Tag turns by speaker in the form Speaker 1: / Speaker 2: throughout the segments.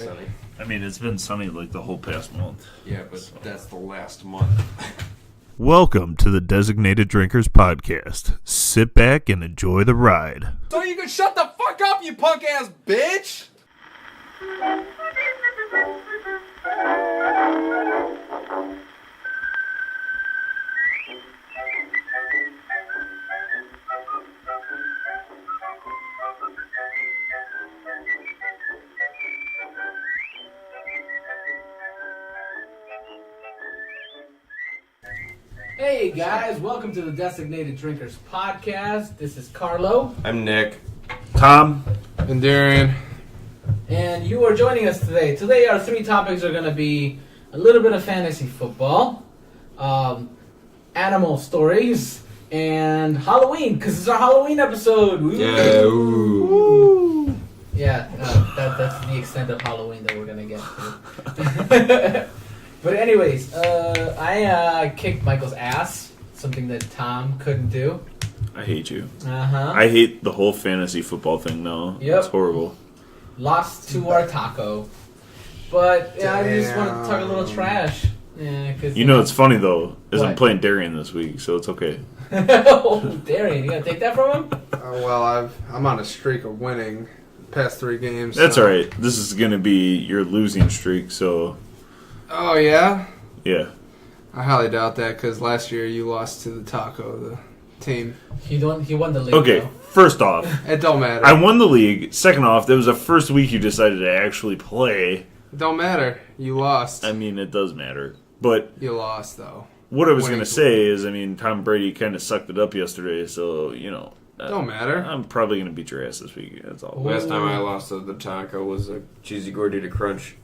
Speaker 1: sunny.
Speaker 2: I mean, it's been sunny like the whole past month.
Speaker 1: Yeah, but that's the last month.
Speaker 2: Welcome to the Designated Drinkers Podcast. Sit back and enjoy the ride.
Speaker 1: So you can shut the fuck up, you punk ass bitch!
Speaker 3: Hey guys, welcome to the Designated Drinkers Podcast. This is Carlo.
Speaker 1: I'm Nick.
Speaker 2: Tom.
Speaker 4: And Darian.
Speaker 3: And you are joining us today. Today our three topics are going to be a little bit of fantasy football, animal stories, and Halloween, because it's our Halloween episode. Woo!
Speaker 1: Yeah,
Speaker 3: Woo! Yeah, that's the extent of Halloween that we're going to get to. But anyways, I kicked Michael's ass, something that Tom couldn't do.
Speaker 2: I hate you.
Speaker 3: Uh-huh.
Speaker 2: I hate the whole fantasy football thing now.
Speaker 3: Yep.
Speaker 2: It's horrible.
Speaker 3: Lost to our taco. But yeah, I just want to talk a little trash. Yeah, cause,
Speaker 2: You know what's funny, though, is I'm
Speaker 3: What?
Speaker 2: playing Darian this week, so it's okay.
Speaker 3: Oh, Darian, you gonna take that from him?
Speaker 4: I'm on a streak of winning the past 3 games.
Speaker 2: That's
Speaker 4: so.
Speaker 2: alright. This is going to be your losing streak, so
Speaker 4: Oh, yeah?
Speaker 2: yeah.
Speaker 4: I highly doubt that because last year you lost to the taco, the team.
Speaker 3: He won the league.
Speaker 2: Okay,
Speaker 3: though.
Speaker 2: first off,
Speaker 4: It don't matter.
Speaker 2: I won the league. Second off, that was the first week you decided to actually play.
Speaker 4: It don't matter. You lost.
Speaker 2: I mean, it does matter. But
Speaker 4: You lost, though.
Speaker 2: what I was
Speaker 4: Winning
Speaker 2: going to
Speaker 4: to
Speaker 2: say is, I mean, Tom Brady kind of sucked it up yesterday, so, you know.
Speaker 4: Don't matter.
Speaker 2: I'm probably going to beat your ass this week. That's all.
Speaker 1: Last time I lost to the taco was a cheesy gordita crunch.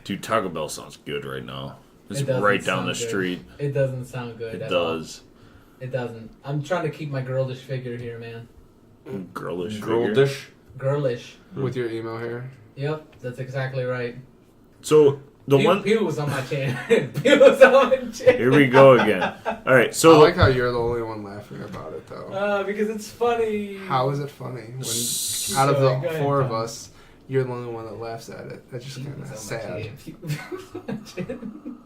Speaker 2: Dude, Taco Bell sounds good right now. It's
Speaker 3: It doesn't
Speaker 2: right down the
Speaker 3: sound good.
Speaker 2: street.
Speaker 3: It doesn't sound good.
Speaker 2: It
Speaker 3: at all.
Speaker 2: does.
Speaker 3: It doesn't. I'm trying to keep my girlish figure here, man.
Speaker 2: Girlish.
Speaker 1: Girl
Speaker 2: figure.
Speaker 1: dish.
Speaker 3: Girlish.
Speaker 4: With your emo hair.
Speaker 3: Yep, that's exactly right.
Speaker 2: So, the one.
Speaker 3: Pew was on my chin. Pew was on my chin.
Speaker 2: Here we go again. All right,
Speaker 4: I
Speaker 2: so.
Speaker 4: like how you're the only one laughing about it, though.
Speaker 3: Because it's funny.
Speaker 4: How is it funny? When
Speaker 2: S-
Speaker 4: out of
Speaker 3: Sorry, go
Speaker 4: the
Speaker 3: ahead,
Speaker 4: 4 of
Speaker 3: Tom.
Speaker 4: us, you're the only one that laughs at it. That's just
Speaker 3: Pew
Speaker 4: kind
Speaker 3: was
Speaker 4: of
Speaker 3: on
Speaker 4: sad.
Speaker 3: my chin. Pew was on my chin.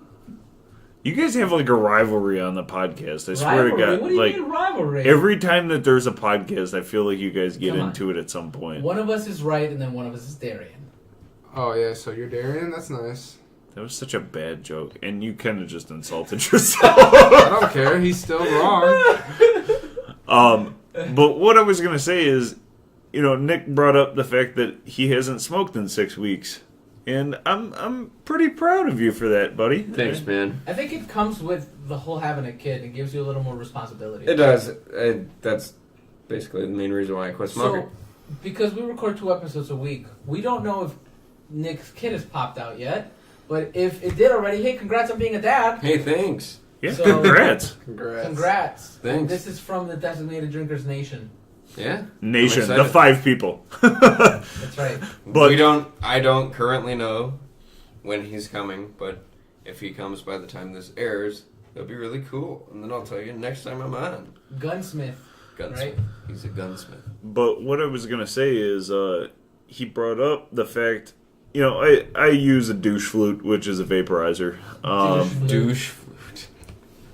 Speaker 2: You guys have like a rivalry on the podcast. I swear
Speaker 3: Rivalry?
Speaker 2: to God.
Speaker 3: What do you
Speaker 2: like,
Speaker 3: mean rivalry?
Speaker 2: every time that there's a podcast, I feel like you guys get
Speaker 3: Come on.
Speaker 2: into it at some point.
Speaker 3: One of us is right, and then one of us is Darian.
Speaker 4: Oh, yeah, so you're Darian? That's nice.
Speaker 2: That was such a bad joke, and you kind of just insulted yourself.
Speaker 4: I don't care. He's still wrong.
Speaker 2: But what I was gonna say is, you know, Nick brought up the fact that he hasn't smoked in 6 weeks, and I'm pretty proud of you for that, buddy.
Speaker 1: Thanks, man.
Speaker 3: I think it comes with the whole having a kid. It gives you a little more responsibility.
Speaker 1: It does. That's basically the main reason why I quit smoking.
Speaker 3: So, because we record 2 episodes a week, we don't know if Nick's kid has popped out yet. But if it did already, hey, congrats on being a dad.
Speaker 1: Hey, thanks.
Speaker 2: Yeah,
Speaker 3: So-
Speaker 2: congrats,
Speaker 4: Congrats.
Speaker 3: Congrats.
Speaker 1: Thanks.
Speaker 3: This is from the Designated Drinkers Nation.
Speaker 1: Yeah.
Speaker 2: nation,
Speaker 1: I'm
Speaker 2: the
Speaker 1: excited.
Speaker 2: 5 people.
Speaker 3: That's right.
Speaker 2: But-
Speaker 1: I don't currently know when he's coming, but if he comes by the time this airs, that'll be really cool. And then I'll tell you next time I'm on.
Speaker 3: Gunsmith.
Speaker 1: Gunsmith.
Speaker 3: Right.
Speaker 1: He's a gunsmith.
Speaker 2: But what I was gonna say is, he brought up the fact, you know, I use a douche flute, which is a vaporizer.
Speaker 1: Douche.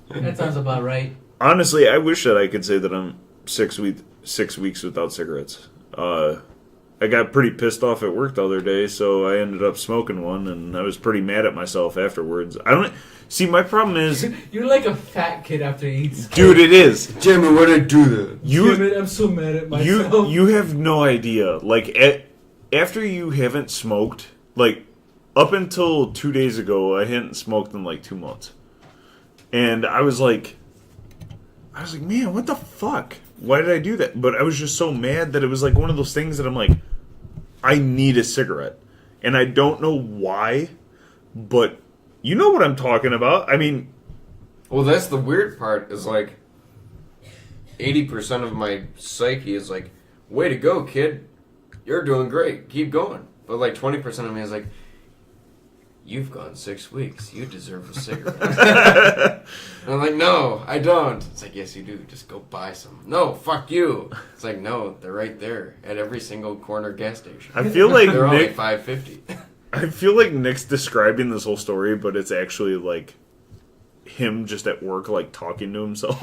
Speaker 3: That sounds about right.
Speaker 2: Honestly, I wish that I could say that I'm 6 weeks without cigarettes. I got pretty pissed off at work the other day, so I ended up smoking one, and I was pretty mad at myself afterwards. I don't see. My problem is,
Speaker 3: You're like a fat kid after he eats.
Speaker 2: dude, it is
Speaker 1: Jimmy, why'd I do that?
Speaker 2: you.
Speaker 3: Damn it, I'm so mad at myself.
Speaker 2: You have no idea. Like after you haven't smoked, like up until 2 days ago, I hadn't smoked in like 2 months, and I was like, man, what the fuck? Why did I do that? But I was just so mad that it was like one of those things that I'm like, I need a cigarette, and I don't know why, but you know what I'm talking about. I mean,
Speaker 1: Well, that's the weird part, is like 80% of my psyche is like, way to go, kid. You're doing great. Keep going. But like 20% of me is like, you've gone 6 weeks. You deserve a cigarette. And I'm like, no, I don't. It's like, yes, you do. Just go buy some. No, fuck you. It's like, no, they're right there at every single corner gas station.
Speaker 2: I feel like
Speaker 1: They're only
Speaker 2: Nick.
Speaker 1: $5.50.
Speaker 2: I feel like Nick's describing this whole story, but it's actually like him just at work, like talking to himself.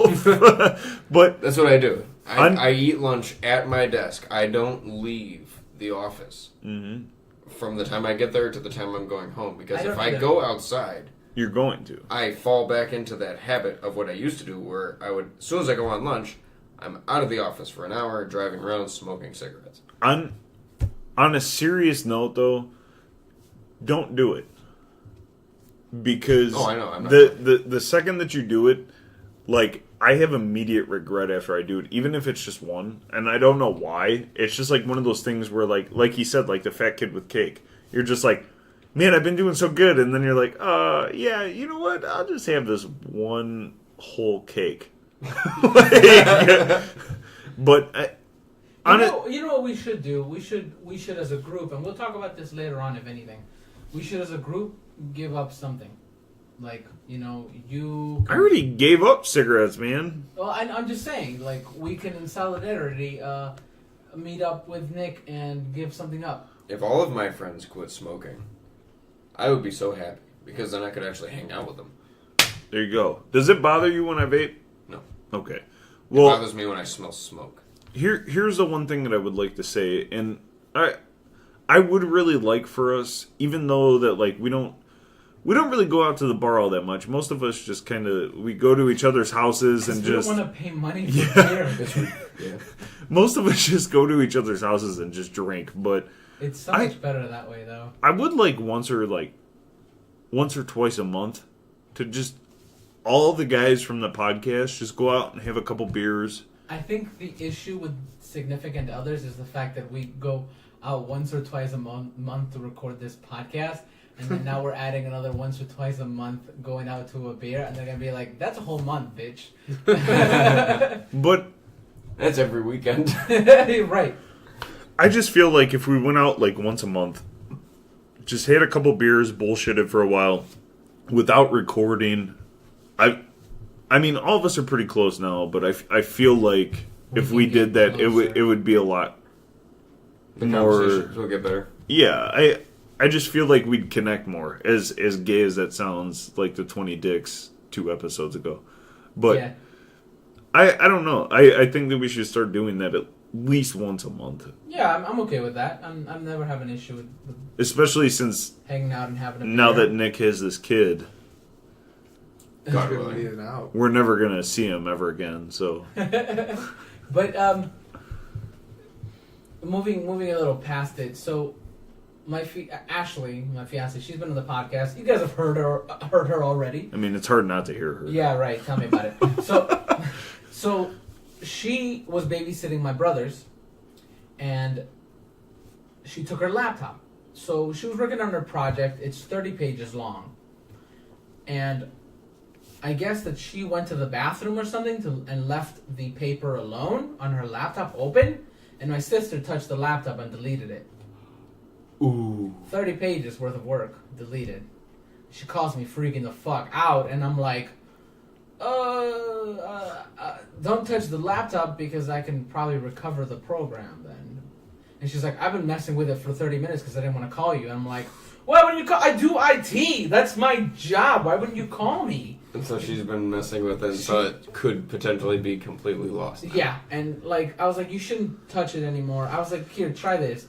Speaker 2: But
Speaker 1: That's what I do. I eat lunch at my desk. I don't leave the office from the time I get there to the time I'm going home. Because if I go outside,
Speaker 2: you're going to.
Speaker 1: I fall back into that habit of what I used to do, where I would, as soon as I go on lunch, I'm out of the office for an hour, driving around, smoking cigarettes.
Speaker 2: On a serious note, though, don't do it. Because
Speaker 1: I know. I'm not
Speaker 2: the second that you do it, like, I have immediate regret after I do it, even if it's just one, and I don't know why. It's just like one of those things where, like he said, like the fat kid with cake. You're just like, man, I've been doing so good, and then you're like, yeah, you know what? I'll just have this one whole cake. But
Speaker 3: you know what we should do? We should as a group, and we'll talk about this later on if anything. We should as a group give up something. Like, you know,
Speaker 2: I already gave up cigarettes, man.
Speaker 3: Well, I'm just saying, like, we can in solidarity meet up with Nick and give something up.
Speaker 1: If all of my friends quit smoking, I would be so happy, because then I could actually hang out with them.
Speaker 2: There you go. Does it bother you when I vape?
Speaker 1: No.
Speaker 2: Okay.
Speaker 1: Well, it bothers me when I smell smoke.
Speaker 2: Here's the one thing that I would like to say, and I would really like for us, even though that, like, we don't really go out to the bar all that much. Most of us just kind of, we go to each other's houses and
Speaker 3: we
Speaker 2: just...
Speaker 3: don't want to pay money for beer.
Speaker 1: Yeah.
Speaker 2: Most of us just go to each other's houses and just drink, but...
Speaker 3: It's so much better that way, though.
Speaker 2: I would like once or twice a month to just... all the guys from the podcast just go out and have a couple beers.
Speaker 3: I think the issue with significant others is the fact that we go out once or twice a month to record this podcast, and then now we're adding another once or twice a month going out to a beer, and they're gonna be like, "That's a whole month, bitch."
Speaker 2: But
Speaker 1: that's every weekend.
Speaker 3: Right.
Speaker 2: I just feel like if we went out like once a month, just had a couple beers, bullshitted for a while, without recording. I mean, all of us are pretty close now, but I feel like if we did that, it would be a lot
Speaker 1: The
Speaker 2: more.
Speaker 1: conversations will get better.
Speaker 2: Yeah, I just feel like we'd connect more. As gay as that sounds, like the 20 Dicks 2 episodes ago, but
Speaker 3: Yeah.
Speaker 2: I don't know. I think that we should start doing that at least once a month.
Speaker 3: Yeah, I'm okay with that. I'm never have an issue with
Speaker 2: Especially since
Speaker 3: hanging out and having a beer.
Speaker 2: now that Nick has this kid,
Speaker 1: God
Speaker 4: Good
Speaker 1: willing.
Speaker 4: to eat it out.
Speaker 2: we're never gonna see him ever again. So
Speaker 3: But moving a little past it. So Ashley, my fiance, she's been on the podcast. You guys have heard her already.
Speaker 2: I mean, it's hard not to hear her.
Speaker 3: Yeah, right. Tell me about it. So she was babysitting my brothers, and she took her laptop. So she was working on her project. It's 30 pages long, and I guess that she went to the bathroom or something and left the paper alone on her laptop open, and my sister touched the laptop and deleted it.
Speaker 1: Ooh.
Speaker 3: 30 pages worth of work deleted. She calls me freaking the fuck out, and I'm like, don't touch the laptop because I can probably recover the program then. And she's like, I've been messing with it for 30 minutes because I didn't want to call you. And I'm like, why wouldn't you call? I do IT. That's my job. Why wouldn't you call me?
Speaker 1: And so she's been messing with it, so it could potentially be completely lost.
Speaker 3: Yeah, and like I was like, you shouldn't touch it anymore. I was like, here, try this.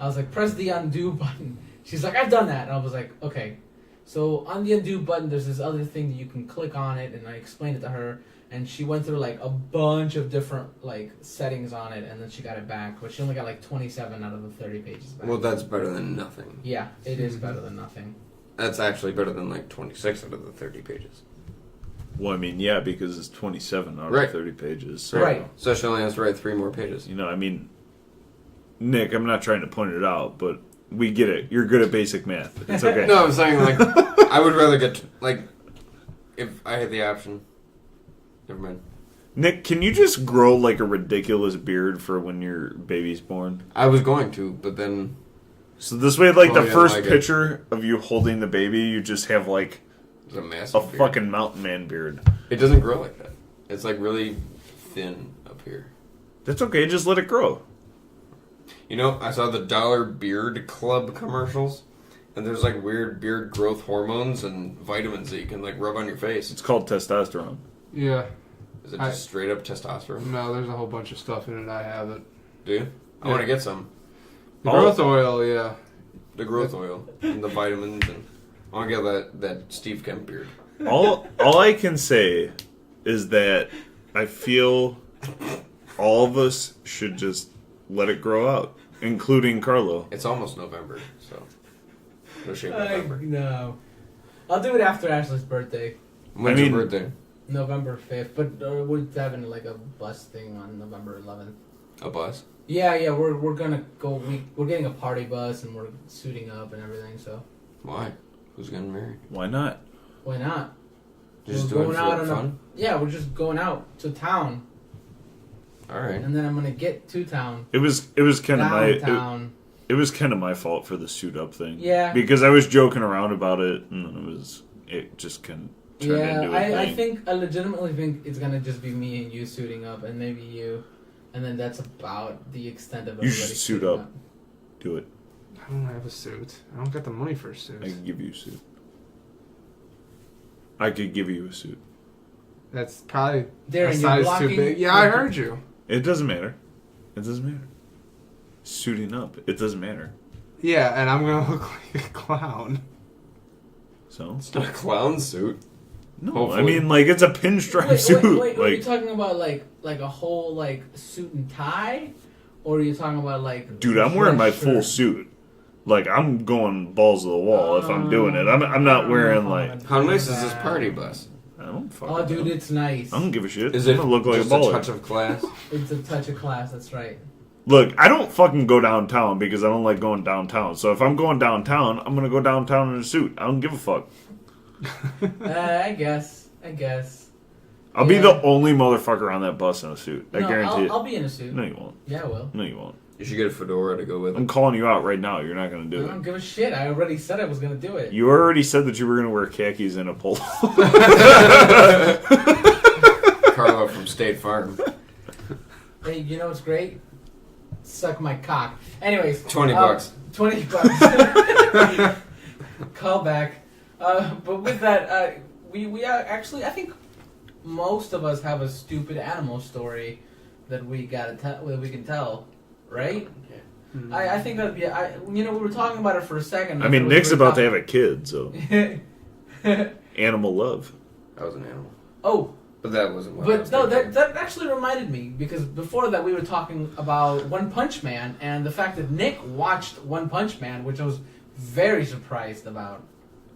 Speaker 3: I was like, press the undo button. She's like, I've done that. And I was like, okay. So on the undo button, there's this other thing that you can click on it, and I explained it to her, and she went through like a bunch of different like settings on it, and then she got it back, but she only got like 27 out of the 30 pages back.
Speaker 1: Well, that's better than nothing.
Speaker 3: Yeah, it is better than nothing.
Speaker 1: That's actually better than like 26 out of the 30 pages.
Speaker 2: Well, I mean, yeah, because it's 27 out
Speaker 1: Right.
Speaker 2: of 30 pages. So,
Speaker 3: Right.
Speaker 1: So she only has to write 3 more pages.
Speaker 2: You know, I mean, Nick, I'm not trying to point it out, but we get it. You're good at basic math. It's okay.
Speaker 1: No, I'm saying, like, I would rather get, like, if I had the option. Never mind.
Speaker 2: Nick, can you just grow like a ridiculous beard for when your baby's born?
Speaker 1: I was going to, but then
Speaker 2: So this way, like,
Speaker 1: Oh,
Speaker 2: the
Speaker 1: yeah,
Speaker 2: first
Speaker 1: like it.
Speaker 2: picture of you holding the baby, you just have, like,
Speaker 1: It's a
Speaker 2: a
Speaker 1: massive beard.
Speaker 2: fucking mountain man beard.
Speaker 1: It doesn't grow like that. It's like really thin up here.
Speaker 2: That's okay, just let it grow.
Speaker 1: You know, I saw the Dollar Beard Club commercials, and there's like weird beard growth hormones and vitamins that you can like rub on your face.
Speaker 2: It's called testosterone.
Speaker 4: Yeah.
Speaker 1: Is it just straight up testosterone?
Speaker 4: No, there's a whole bunch of stuff in it. I have it.
Speaker 1: Do you? I want to get some.
Speaker 4: The growth oil, yeah.
Speaker 1: The growth oil and the vitamins, and I want to get that Steve Kemp beard.
Speaker 2: All I can say is that I feel all of us should just let it grow out, including Carlo.
Speaker 1: It's almost November, so no shave November.
Speaker 3: No. I'll do it after Ashley's birthday.
Speaker 1: When's your birthday?
Speaker 3: November 5th, but we're having like a bus thing on November 11th.
Speaker 1: A bus?
Speaker 3: Yeah, we're gonna go. We're getting a party bus and we're suiting up and everything. So
Speaker 1: Why? Who's getting married?
Speaker 2: Why not?
Speaker 3: why not?
Speaker 1: Just
Speaker 3: We're
Speaker 1: doing it
Speaker 3: going
Speaker 1: for
Speaker 3: out
Speaker 1: fun?
Speaker 3: Yeah, we're just going out to town,
Speaker 1: All right.
Speaker 3: and then I'm gonna get to town.
Speaker 2: It was kind of
Speaker 3: Downtown.
Speaker 2: it was kind of my fault for the suit up thing.
Speaker 3: Yeah.
Speaker 2: Because I was joking around about it, and then it just can turn into a thing.
Speaker 3: I think I legitimately think it's gonna just be me and you suiting up, and maybe you, and then that's about the extent of
Speaker 2: You
Speaker 3: everybody
Speaker 2: should suit
Speaker 3: suiting
Speaker 2: up. Do it.
Speaker 4: I don't have a suit. I don't got the money for a
Speaker 2: I
Speaker 4: suit.
Speaker 2: can give you a suit. I could give you a suit.
Speaker 4: That's probably
Speaker 3: Darren,
Speaker 4: a
Speaker 3: you're
Speaker 4: size
Speaker 3: blocking.
Speaker 4: too big. Yeah, I heard you.
Speaker 2: It doesn't matter. It doesn't matter. Suiting up, it doesn't matter.
Speaker 4: Yeah, and I'm gonna look like a clown.
Speaker 2: So
Speaker 1: It's not a clown suit.
Speaker 2: no,
Speaker 1: Hopefully.
Speaker 2: I mean like it's a pinstripe suit.
Speaker 3: Wait, are you
Speaker 2: like,
Speaker 3: talking about like a whole like suit and tie, or are you talking about like?
Speaker 2: dude, I'm wearing my
Speaker 3: dress
Speaker 2: full
Speaker 3: shirt?
Speaker 2: suit. Like I'm going balls to the wall if I'm doing it. I'm not wearing like.
Speaker 1: How nice is this party bus?
Speaker 2: I don't fucking
Speaker 3: Oh, dude,
Speaker 2: know.
Speaker 3: it's nice.
Speaker 2: I don't give a shit.
Speaker 1: Is
Speaker 2: I'm
Speaker 1: it
Speaker 2: gonna look like
Speaker 1: just
Speaker 2: a baller.
Speaker 1: touch of class?
Speaker 3: It's a touch of class. That's right.
Speaker 2: Look, I don't fucking go downtown because I don't like going downtown. So if I'm going downtown, I'm gonna go downtown in a suit. I don't give a fuck.
Speaker 3: I guess.
Speaker 2: I'll be
Speaker 3: Yeah.
Speaker 2: the only motherfucker on that bus in a suit. I
Speaker 3: No,
Speaker 2: guarantee
Speaker 3: I'll
Speaker 2: it.
Speaker 3: be in a suit.
Speaker 2: No, you won't.
Speaker 3: Yeah, I will.
Speaker 2: No, you won't.
Speaker 1: You should get a fedora to go with
Speaker 2: I'm
Speaker 1: it.
Speaker 2: calling you out right now. You're not gonna
Speaker 3: I
Speaker 2: do
Speaker 3: don't
Speaker 2: it.
Speaker 3: give a shit. I already said I was gonna do it.
Speaker 2: You already said that you were gonna wear khakis and a polo.
Speaker 1: Carlo from State Farm.
Speaker 3: Hey, you know what's great? Suck my cock. Anyways,
Speaker 1: 20 bucks.
Speaker 3: 20 bucks. Call back. But with that, we are actually, I think most of us have a stupid animal story that we gotta tell. We can tell, right? I think that'd be. We were talking about it for a second.
Speaker 2: I mean, Nick's about to have a kid, so
Speaker 3: have.
Speaker 2: animal love.
Speaker 1: That was an animal.
Speaker 3: Oh,
Speaker 1: But that wasn't what I
Speaker 3: but
Speaker 1: was
Speaker 3: no,
Speaker 1: thinking.
Speaker 3: that actually reminded me because before that we were talking about One Punch Man and the fact that Nick watched One Punch Man, which I was very surprised about.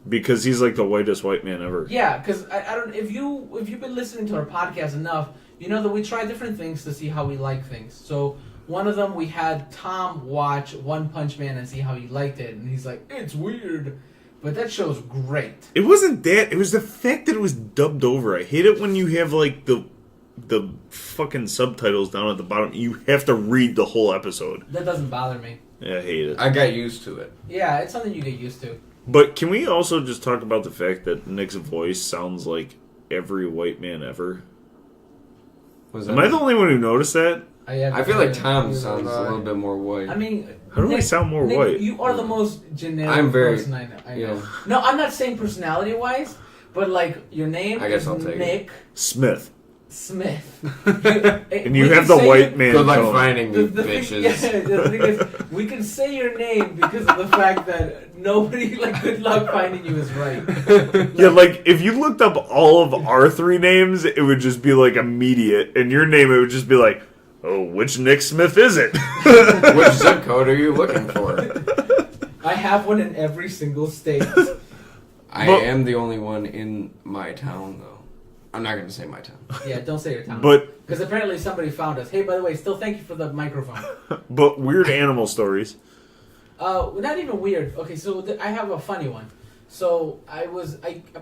Speaker 2: Because he's like the whitest white man ever.
Speaker 3: Yeah, because I don't. If you've been listening to our podcast enough, you know that we try different things to see how we like things. So one of them we had Tom watch One Punch Man and see how he liked it, and he's like, "It's weird," but that show's great.
Speaker 2: It wasn't that. It was the fact that it was dubbed over. I hate it when you have like the fucking subtitles down at the bottom. You have to read the whole episode.
Speaker 3: That doesn't bother me.
Speaker 2: Yeah, I hate it.
Speaker 1: I got used to it.
Speaker 3: Yeah, it's something you get used to.
Speaker 2: But can we also just talk about the fact that Nick's voice sounds like every white man ever?
Speaker 1: Was
Speaker 2: Am I the only one who noticed that?
Speaker 1: I feel like Tom sounds a little bit more white.
Speaker 3: I mean,
Speaker 2: How do I sound more
Speaker 3: Nick,
Speaker 2: white?
Speaker 3: You are the most generic
Speaker 1: I'm very-
Speaker 3: person I know.
Speaker 1: yeah.
Speaker 3: No, I'm not saying personality-wise, but like your name
Speaker 1: I guess
Speaker 3: is
Speaker 1: I'll take it.
Speaker 3: Nick
Speaker 2: Smith.
Speaker 3: Smith.
Speaker 2: And you have the white man
Speaker 1: Good luck
Speaker 2: tone.
Speaker 1: finding me,
Speaker 3: The thing,
Speaker 1: bitches.
Speaker 3: yeah, the thing is, we can say your name because of the fact that nobody, like, good luck finding you is right.
Speaker 2: Yeah, like if you looked up all of our three names, it would just be like immediate, and your name it would just be like, oh, which Nick Smith is it?
Speaker 1: Which zip code are you looking for?
Speaker 3: I have one in every single state.
Speaker 1: I
Speaker 2: But-
Speaker 1: am the only one in my town, though. I'm not going to say my town.
Speaker 3: Yeah, don't say your town.
Speaker 2: But
Speaker 3: Because apparently somebody found us. Hey, by the way, still thank you for the microphone.
Speaker 2: weird animal stories.
Speaker 3: Not even weird. Okay, so I have a funny one. So I've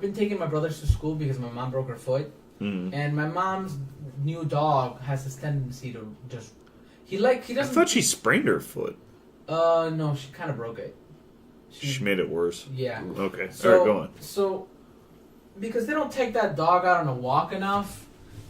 Speaker 3: been taking my brothers to school because my mom broke her foot, and my mom's new dog has this tendency to just he
Speaker 2: I
Speaker 3: doesn't.
Speaker 2: thought she sprained her foot.
Speaker 3: No, she kind of broke it.
Speaker 2: She made it worse.
Speaker 3: Yeah.
Speaker 2: Okay.
Speaker 3: So,
Speaker 2: All right, go on.
Speaker 3: So, because they don't take that dog out on a walk enough,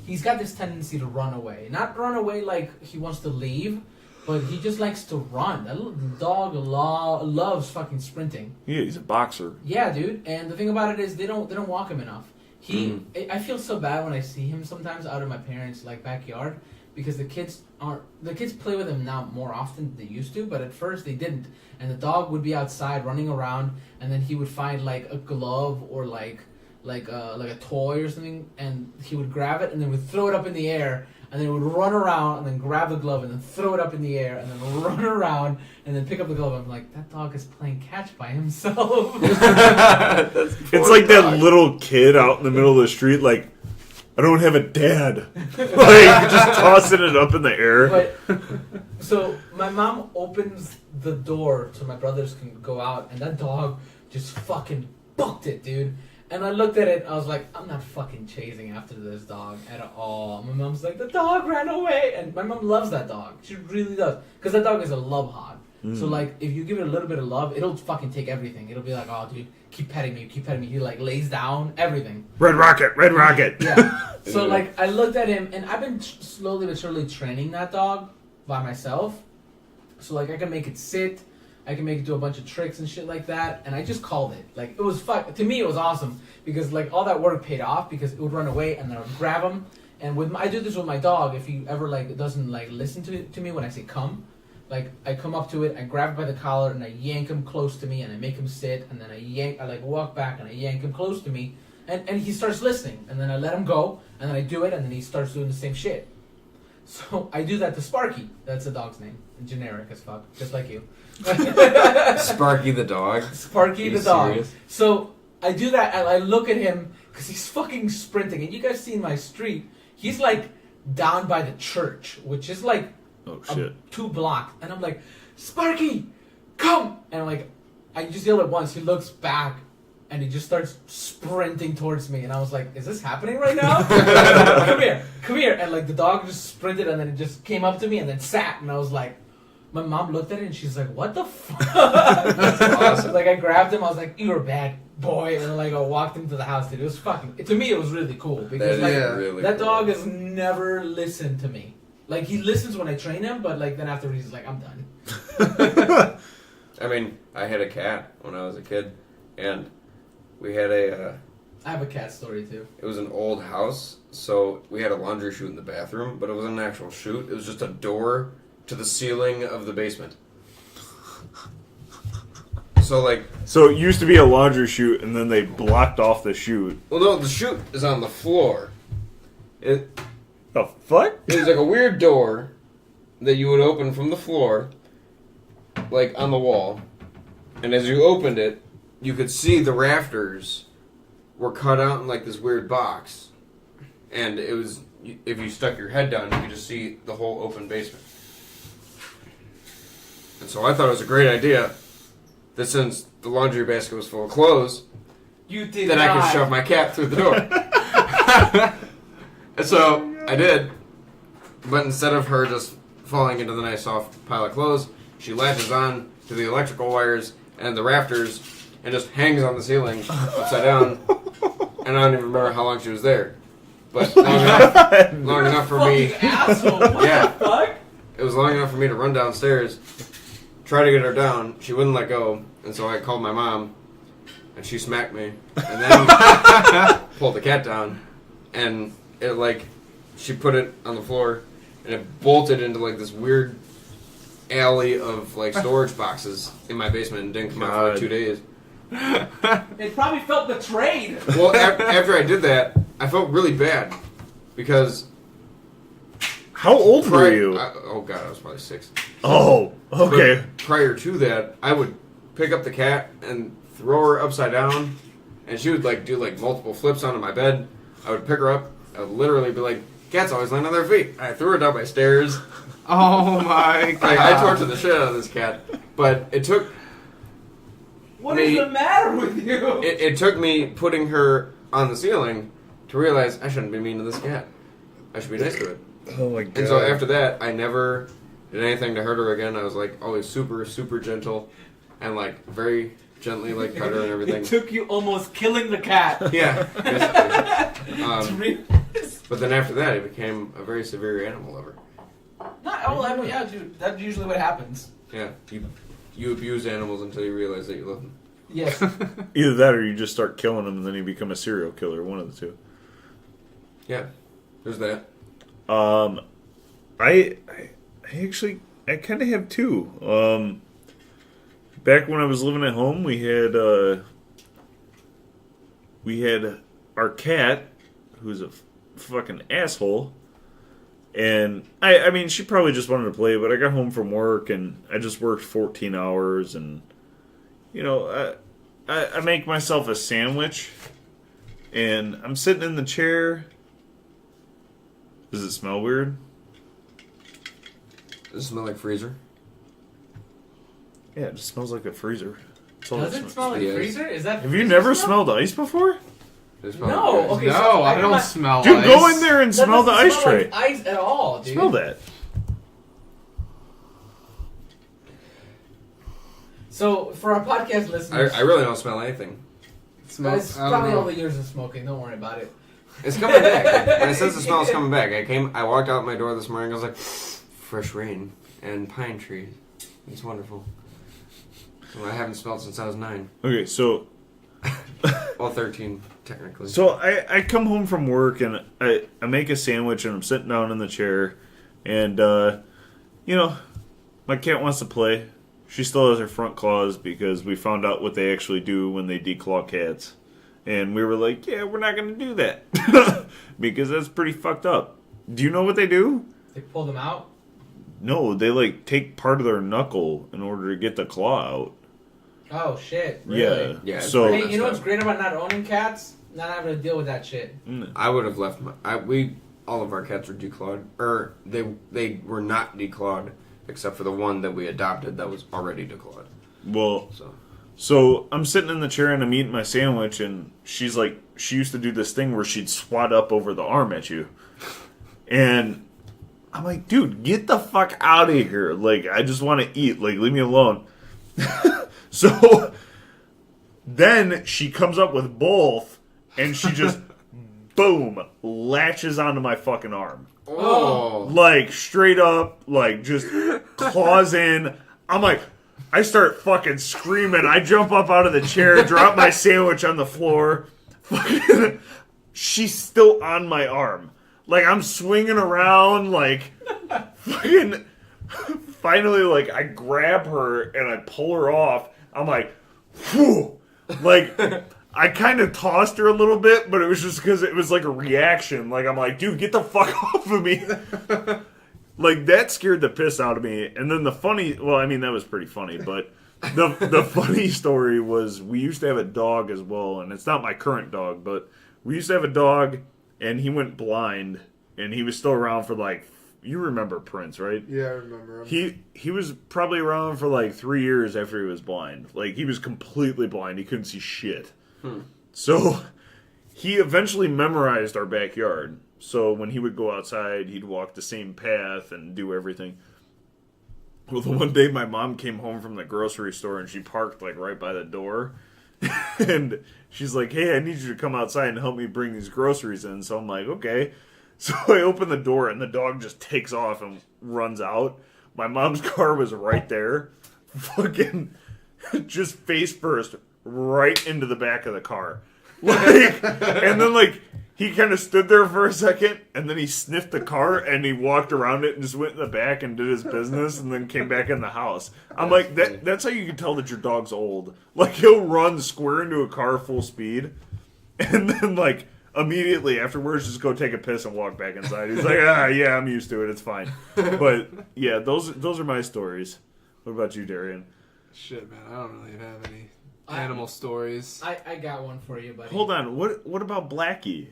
Speaker 3: he's got this tendency to run away. Not run away like he wants to leave, but he just likes to run. The dog loves fucking sprinting.
Speaker 2: Yeah, he's a boxer.
Speaker 3: Yeah, dude. And the thing about it is they don't walk him enough. I feel so bad when I see him sometimes out of my parents' like backyard because the kids play with him now more often than they used to, but at first they didn't. And the dog would be outside running around, and then he would find like a glove or like a toy or something, and he would grab it and then would throw it up in the air, and then would run around and then grab the glove and then throw it up in the air and then run around and then pick up the glove. I'm like, that dog is playing catch by himself.
Speaker 2: It's like that little kid out in the middle of the street, like, I don't have a dad. Like, just tossing it up in the air.
Speaker 3: But so my mom opens the door so my brothers can go out, and that dog just fucking booked it, dude. And I looked at it, I was like, I'm not fucking chasing after this dog at all. My mom's like, the dog ran away. And my mom loves that dog. She really does. Because that dog is a love hog. So, like, if you give it a little bit of love, it'll fucking take everything. It'll be like, oh, dude, keep petting me, keep petting me. He, like, lays down, everything.
Speaker 2: Red Rocket, Red Rocket.
Speaker 3: Yeah. So, like, I looked at him, and I've been slowly but surely training that dog by myself. So, like, I can make it sit. I can make it do a bunch of tricks and shit like that, and I just called it. Like, it was to me, it was awesome, because, like, all that work paid off, because it would run away, and then I would grab him, and I do this with my dog, if he ever, like, doesn't, like, listen to me when I say come, like, I come up to it, I grab it by the collar, and I yank him close to me, and I make him sit, and then I walk back, and I yank him close to me, and he starts listening, and then I let him go, and then I do it, and then he starts doing the same shit. So I do that to Sparky. That's the dog's name. Generic as fuck. Just like you.
Speaker 1: Sparky the dog?
Speaker 3: Sparky the dog.
Speaker 1: Serious?
Speaker 3: So I do that and I look at him because he's fucking sprinting. And you guys see in my street, he's like down by the church, which is like 2 blocks. And I'm like, Sparky, come! And like, I just yell at once. He looks back. And he just starts sprinting towards me. And I was like, is this happening right now? Come here. And like the dog just sprinted and then it just came up to me and then sat. And I was like, my mom looked at it and she's like, what the fuck? That's awesome. Like I grabbed him. I was like, you're a bad boy. And like I walked him to the house. Dude. It was fucking, to me it was really cool. Because that dog has never listened to me. Like he listens when I train him. But like then after he's like, I'm done.
Speaker 1: I mean, I had a cat when I was a kid. And we had
Speaker 3: I have a cat story too.
Speaker 1: It was an old house, so we had a laundry chute in the bathroom, but it wasn't an actual chute. It was just a door to the ceiling of the basement. So
Speaker 2: it used to be a laundry chute, and then they blocked off the chute.
Speaker 1: Well, no, the chute is on the floor.
Speaker 2: The fuck?
Speaker 1: It was like a weird door that you would open from the floor, like on the wall, and as you opened it, you could see the rafters were cut out in like this weird box. And it was, if you stuck your head down, you could just see the whole open basement. And so I thought it was a great idea that since the laundry basket was full of clothes, I could shove my cat through the door. And so I did. But instead of her just falling into the nice soft pile of clothes, she latches on to the electrical wires and the rafters and just hangs on the ceiling upside down. And I don't even remember how long she was there. But long enough for me.
Speaker 3: Asshole. What the fuck?
Speaker 1: It was long enough for me to run downstairs, try to get her down. She wouldn't let go. And so I called my mom, and she smacked me. And then pulled the cat down. And she put it on the floor, and it bolted into this weird alley of storage boxes in my basement and didn't come out for 2 days.
Speaker 3: It probably felt betrayed.
Speaker 1: Well, after I did that, I felt really bad because.
Speaker 2: How old were you?
Speaker 1: I was probably 6.
Speaker 2: Oh, okay.
Speaker 1: But prior to that, I would pick up the cat and throw her upside down, and she would do multiple flips onto my bed. I would pick her up. I would literally be like, "Cats always land on their feet." I threw her down my stairs.
Speaker 4: Oh my god!
Speaker 1: I tortured the shit out of this cat, but it took.
Speaker 3: What is the matter with you?
Speaker 1: It took me putting her on the ceiling to realize I shouldn't be mean to this cat. I should be nice to it.
Speaker 2: Oh my god.
Speaker 1: And so after that, I never did anything to hurt her again, I was like always super, super gentle and like very gently like pet her and everything.
Speaker 3: It took you almost killing the cat.
Speaker 1: Yeah. Basically. But then after that, it became a very severe animal lover.
Speaker 3: Yeah, dude. That's usually what happens.
Speaker 1: Yeah. You abuse animals until you realize that you love them.
Speaker 3: Yes.
Speaker 2: Either that or you just start killing them and then you become a serial killer. One of the two.
Speaker 1: Yeah. There's that.
Speaker 2: I kind of have two. Back when I was living at home, we had our cat, who's a fucking asshole, and I mean, she probably just wanted to play, but I got home from work and I just worked 14 hours, and you know, I make myself a sandwich, and I'm sitting in the chair. Does it smell weird?
Speaker 1: Does it smell like freezer?
Speaker 2: Yeah, it just smells like a freezer.
Speaker 3: Does it smell like freezer? Is that?
Speaker 2: Have you never smelled ice before?
Speaker 3: No. Okay.
Speaker 4: No,
Speaker 3: So
Speaker 4: I don't smell
Speaker 2: Dude,
Speaker 4: ice.
Speaker 2: go in there and smell the ice tray.
Speaker 3: Like ice at all, dude.
Speaker 2: Smell that.
Speaker 3: So for our podcast listeners,
Speaker 1: I really don't smell anything.
Speaker 3: it's probably all the years of smoking. Don't worry about it.
Speaker 1: It's coming back. When it says the smell is coming back, I walked out my door this morning. I was like, fresh rain and pine trees. It's wonderful. Well, I haven't smelled since I was 9.
Speaker 2: Okay, so
Speaker 1: Well, 13 technically.
Speaker 2: so I come home from work and I make a sandwich and I'm sitting down in the chair and you know, my cat wants to play. She still has her front claws because we found out what they actually do when they declaw cats. And we were like, yeah, we're not going to do that. Because that's pretty fucked up. Do you know what they do?
Speaker 3: They pull them out.
Speaker 2: No, they like take part of their knuckle in order to get the claw out.
Speaker 3: Oh shit! Really?
Speaker 2: Yeah.
Speaker 1: Yeah,
Speaker 2: So
Speaker 3: Hey, you know what's great about not owning cats? Not having to deal with that shit.
Speaker 1: I would have left all of our cats were declawed, or they were not declawed, except for the one that we adopted that was already declawed.
Speaker 2: well, so I'm sitting in the chair and I'm eating my sandwich, and she's like, she used to do this thing where she'd swat up over the arm at you, and I'm like, dude, get the fuck out of here! Like, I just want to eat. Like, leave me alone. So then she comes up with both, and she just boom latches onto my fucking arm.
Speaker 1: Oh,
Speaker 2: Like, straight up, like, just claws in. I'm like, I start fucking screaming. I jump up out of the chair, drop my sandwich on the floor. Fucking, she's still on my arm. Like, I'm swinging around, like, fucking, finally, like, I grab her and I pull her off. I'm like, whew. Like, I kind of tossed her a little bit, but it was just because it was like a reaction. Like, I'm like, dude, get the fuck off of me. Like, that scared the piss out of me. And then the funny, well, I mean, that was pretty funny, but the funny story was we used to have a dog as well, and it's not my current dog, but we used to have a dog, and he went blind, and he was still around for, like, you remember Prince, right?
Speaker 4: Yeah, I remember him.
Speaker 2: He was probably around for, like, 3 years after he was blind. Like, he was completely blind. He couldn't see shit. So he eventually memorized our backyard. So when he would go outside, he'd walk the same path and do everything. Well, the one day my mom came home from the grocery store and she parked like right by the door. And she's like, hey, I need you to come outside and help me bring these groceries in. So I'm like, okay. So I open the door and the dog just takes off and runs out. My mom's car was right there. Fucking just face first right into the back of the car. Like, and then like he kind of stood there for a second and then he sniffed the car and he walked around it and just went in the back and did his business and then came back in the house. I'm like, that's how you can tell that your dog's old. Like, he'll run square into a car full speed and then like immediately afterwards just go take a piss and walk back inside. He's like, yeah, I'm used to it, it's fine. But yeah, those are my stories. What about you, Darian?
Speaker 4: Shit, man, I don't really have any animal stories.
Speaker 3: I got one for you, buddy.
Speaker 2: Hold on, what about Blackie?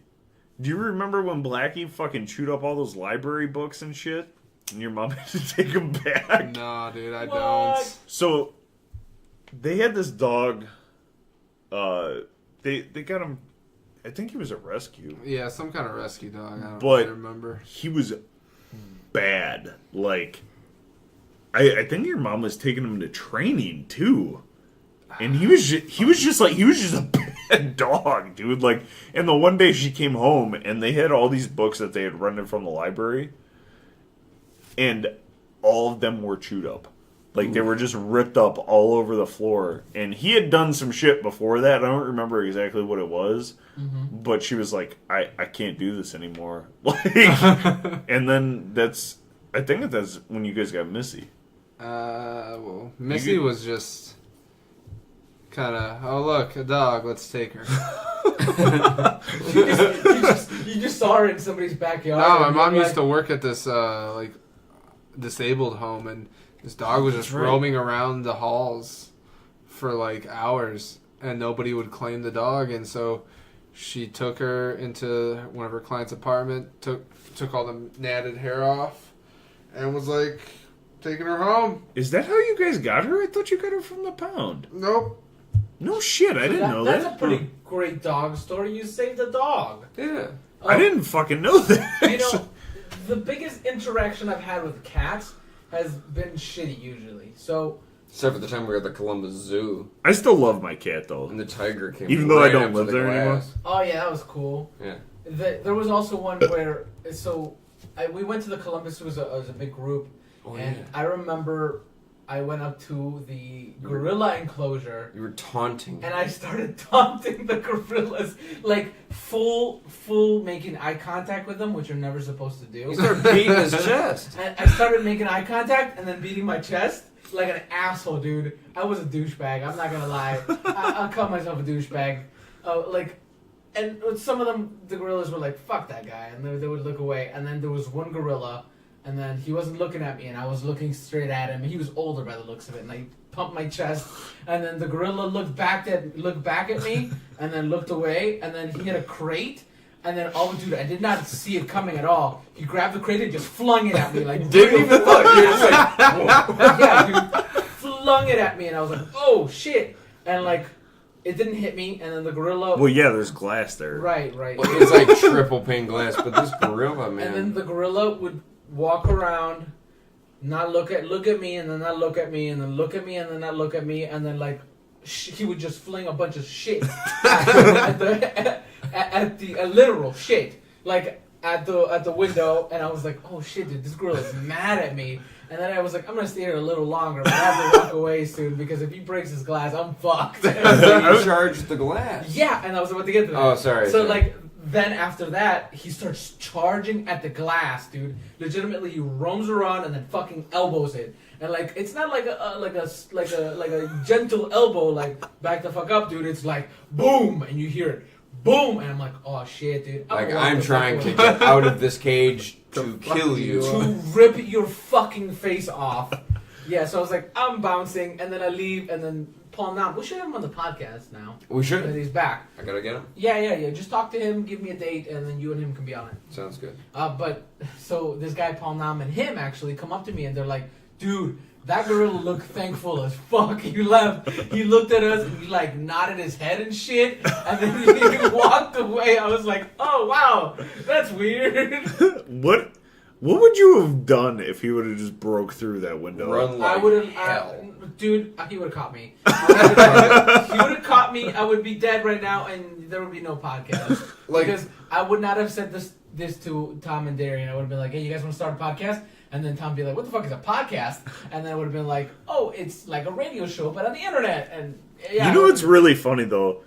Speaker 2: Do you remember when Blackie fucking chewed up all those library books and shit? And your mom had to take them back?
Speaker 4: No, dude, I
Speaker 3: What?
Speaker 4: don't.
Speaker 2: So, they had this dog, they got him, I think he was a rescue.
Speaker 4: Yeah, some kind of rescue dog. I don't
Speaker 2: But
Speaker 4: really remember.
Speaker 2: he was bad. Like, I think your mom was taking him to training too, and he was just a bad dog, dude. Like, and the one day she came home and they had all these books that they had rented from the library, and all of them were chewed up. Like, they were just ripped up all over the floor. And he had done some shit before that. I don't remember exactly what it was. Mm-hmm. But she was like, I can't do this anymore. Like, and then I think that's when you guys got Missy.
Speaker 4: Well, Missy was just kind of, oh, look, a dog, let's take her.
Speaker 3: you just saw her in somebody's backyard.
Speaker 4: No, my mom used to work at this, disabled home, and this dog was just roaming around the halls for like hours, and nobody would claim the dog, and so she took her into one of her clients' apartment, took all the natted hair off, and was like taking her home.
Speaker 2: Is that how you guys got her? I thought you got her from the pound.
Speaker 4: Nope.
Speaker 2: No shit, I didn't know that.
Speaker 3: That's a pretty great dog story. You saved the dog.
Speaker 1: Yeah.
Speaker 2: I didn't fucking know that.
Speaker 3: You know, the biggest interaction I've had with cats has been shitty usually. So,
Speaker 1: except for the time we were at the Columbus Zoo.
Speaker 2: I still love my cat though.
Speaker 1: And the tiger came.
Speaker 2: Even though I
Speaker 1: right
Speaker 2: don't
Speaker 1: up to
Speaker 2: live
Speaker 1: the
Speaker 2: there anymore.
Speaker 1: glass.
Speaker 3: oh yeah, that was cool.
Speaker 1: Yeah.
Speaker 3: There was also one where we went to the Columbus Zoo as a big group, and
Speaker 1: yeah.
Speaker 3: I remember I went up to the gorilla enclosure.
Speaker 1: You were taunting.
Speaker 3: And I started taunting the gorillas, like full making eye contact with them, which you're never supposed to do.
Speaker 1: You started beating his chest.
Speaker 3: And I started making eye contact and then beating my chest like an asshole, dude. I was a douchebag. I'm not gonna lie. I'll call myself a douchebag. And some of them, the gorillas were like, "Fuck that guy," and they would look away. And then there was one gorilla. And then he wasn't looking at me, and I was looking straight at him. He was older by the looks of it, and I pumped my chest. And then the gorilla looked back at me, and then looked away. And then he hit a crate, and then dude, I did not see it coming at all. He grabbed the crate and just flung it at me, like
Speaker 1: Didn't even look. You're just like, whoa.
Speaker 3: yeah, dude, flung it at me, and I was like, oh shit, and like it didn't hit me. And then the gorilla.
Speaker 2: Well, yeah, there's glass there.
Speaker 3: Right.
Speaker 1: Well, it's like triple pane glass, but this gorilla, man.
Speaker 3: And then the gorilla would walk around, not look at me, and then not look at me, and then look at me, and then not look at me, and then like he would just fling a bunch of shit at the literal shit, like at the window, and I was like, oh shit, dude, this girl is mad at me. And then I was like, I'm gonna stay here a little longer, but I have to walk away soon because if he breaks his glass, I'm fucked.
Speaker 1: You charged the glass.
Speaker 3: Yeah, and I was about to get to that.
Speaker 1: Oh, sorry.
Speaker 3: So like. Then after that, he starts charging at the glass, dude. Legitimately, he roams around and then fucking elbows it, and like it's not like a gentle elbow, like back the fuck up, dude. It's like boom, and you hear it, boom, and I'm like, oh shit, dude.
Speaker 1: I'm trying to get out of this cage to kill you,
Speaker 3: to rip your fucking face off. Yeah, so I was like, I'm bouncing, and then I leave, and then Paul Nam. We should have him on the podcast now.
Speaker 1: We should.
Speaker 3: And he's back.
Speaker 1: I gotta get him.
Speaker 3: Yeah. Just talk to him, give me a date, and then you and him can be on it.
Speaker 1: Sounds good.
Speaker 3: But so this guy Paul Nam and him actually come up to me and they're like, dude, that gorilla looked thankful as fuck. He left. He looked at us and he like nodded his head and shit, and then he walked away. I was like, oh wow, that's weird.
Speaker 2: What would you have done if he would have just broke through that window?
Speaker 1: Run like
Speaker 3: I would
Speaker 1: hell.
Speaker 3: Dude, he would have caught me. He would have caught me. I would be dead right now, and there would be no podcast. Because I would not have said this to Tom and Darian. I would have been like, "Hey, you guys want to start a podcast?" And then Tom would be like, "What the fuck is a podcast?" And then I would have been like, "Oh, it's like a radio show, but on the internet." And yeah,
Speaker 2: you know what's really funny though?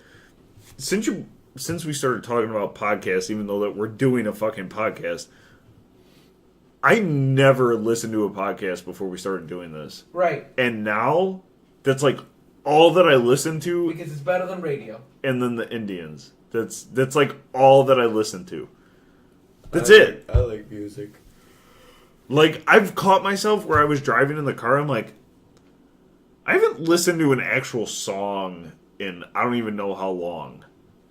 Speaker 2: Since we started talking about podcasts, even though that we're doing a fucking podcast. I never listened to a podcast before we started doing this.
Speaker 3: Right.
Speaker 2: And now, that's like all that I listen to.
Speaker 3: Because it's better than radio.
Speaker 2: And then the Indians. That's like all that I listen to. That's it.
Speaker 1: I like music.
Speaker 2: Like, I've caught myself where I was driving in the car, I'm like, I haven't listened to an actual song in I don't even know how long.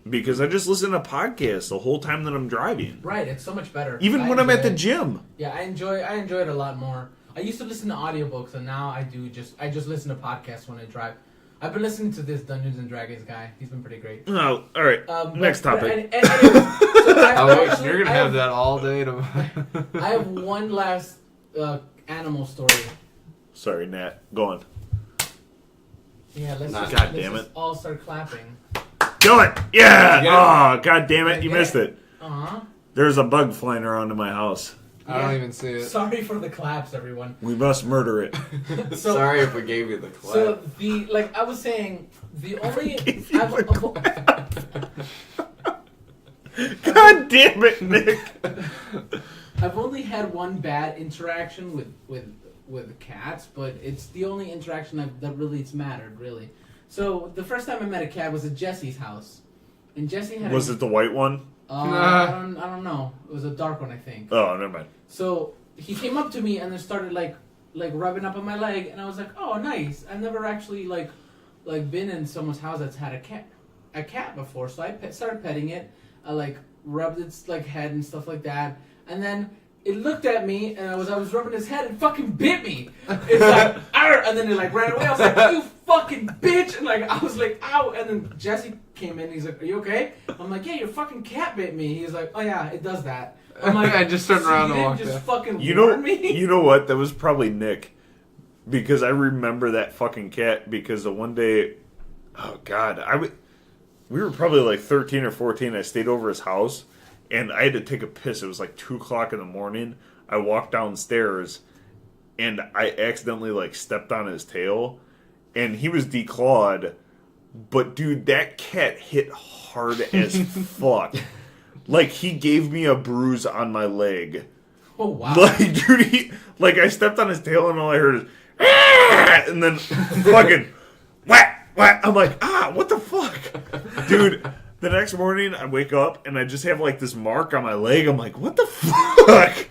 Speaker 2: Because I just listen to podcasts the whole time that I'm driving.
Speaker 3: Right, it's so much better.
Speaker 2: Even when I'm at the gym.
Speaker 3: Yeah, I enjoy it a lot more. I used to listen to audiobooks, and now I just listen to podcasts when I drive. I've been listening to this Dungeons and Dragons guy. He's been pretty great.
Speaker 2: Oh, all right. Next topic.
Speaker 4: You're gonna have that all day.
Speaker 3: I have one last animal story.
Speaker 2: Sorry, Nat. Go on.
Speaker 3: Yeah, let's
Speaker 1: Nah,
Speaker 3: just,
Speaker 2: God
Speaker 3: let's
Speaker 2: damn
Speaker 3: just
Speaker 2: it.
Speaker 3: all start clapping.
Speaker 2: Do it! Yeah!
Speaker 1: Did you get it?
Speaker 2: Oh, god damn it, you
Speaker 3: Did I
Speaker 2: missed
Speaker 3: get
Speaker 2: it.
Speaker 3: Uh-huh.
Speaker 2: There's a bug flying around in my house.
Speaker 4: I don't even see it.
Speaker 3: Sorry for the claps, everyone.
Speaker 2: We must murder it.
Speaker 3: So,
Speaker 1: Sorry if we gave you the clap.
Speaker 3: So I was saying, the only
Speaker 2: God damn it, Nick.
Speaker 3: I've only had one bad interaction with cats, but it's the only interaction that really it's mattered, really. So the first time I met a cat was at Jesse's house, and Jesse had
Speaker 2: Was it the white one?
Speaker 3: I don't know. It was a dark one, I think.
Speaker 2: Oh, never mind.
Speaker 3: So he came up to me and then started like rubbing up on my leg, and I was like, "Oh, nice." I've never actually like been in someone's house that's had a cat before. So I started petting it. I like rubbed its like head and stuff like that, and then it looked at me, and I was rubbing his head and fucking bit me. It's like, arr, and then it like ran away. I was like, "You fucking bitch!" And like I was like, "Ow!" And then Jesse came in. He's like, "Are you okay?" I'm like, "Yeah, your fucking cat bit me." He's like, "Oh yeah, it does that." I'm like,
Speaker 4: I just turned around
Speaker 3: you
Speaker 4: and
Speaker 3: didn't
Speaker 4: walked
Speaker 3: just
Speaker 4: out.
Speaker 3: fucking
Speaker 2: You know,
Speaker 3: warn me?
Speaker 2: you know what? That was probably Nick. Because I remember that fucking cat because the one day, oh god, we were probably like 13 or 14. I stayed over his house and I had to take a piss. It was like 2 o'clock in the morning. I walked downstairs and I accidentally like stepped on his tail and he was declawed. But dude, that cat hit hard as fuck. Like he gave me a bruise on my leg.
Speaker 3: Oh wow!
Speaker 2: Like, dude, I stepped on his tail and all I heard is, "Ah!" And then fucking whack, whack. I'm like, what the fuck? Dude, the next morning I wake up and I just have like this mark on my leg. I'm like, what the fuck?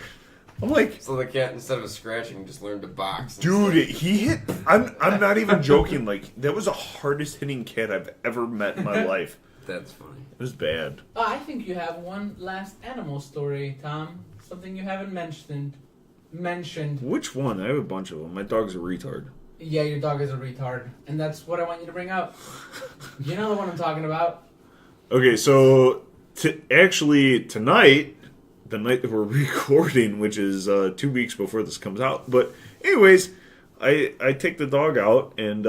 Speaker 2: I'm like,
Speaker 1: So the cat, instead of scratching, just learned to box.
Speaker 2: dude, he hit, I'm not even joking. Like, that was the hardest hitting cat I've ever met in my life.
Speaker 1: That's funny.
Speaker 2: It was bad.
Speaker 3: I think you have one last animal story, Tom. Something you haven't mentioned.
Speaker 2: Which one? I have a bunch of them. My dog's a retard.
Speaker 3: Yeah, your dog is a retard, and that's what I want you to bring up. You know the one I'm talking about.
Speaker 2: Okay, so actually tonight, the night that we're recording, which is 2 weeks before this comes out. But anyways, I take the dog out and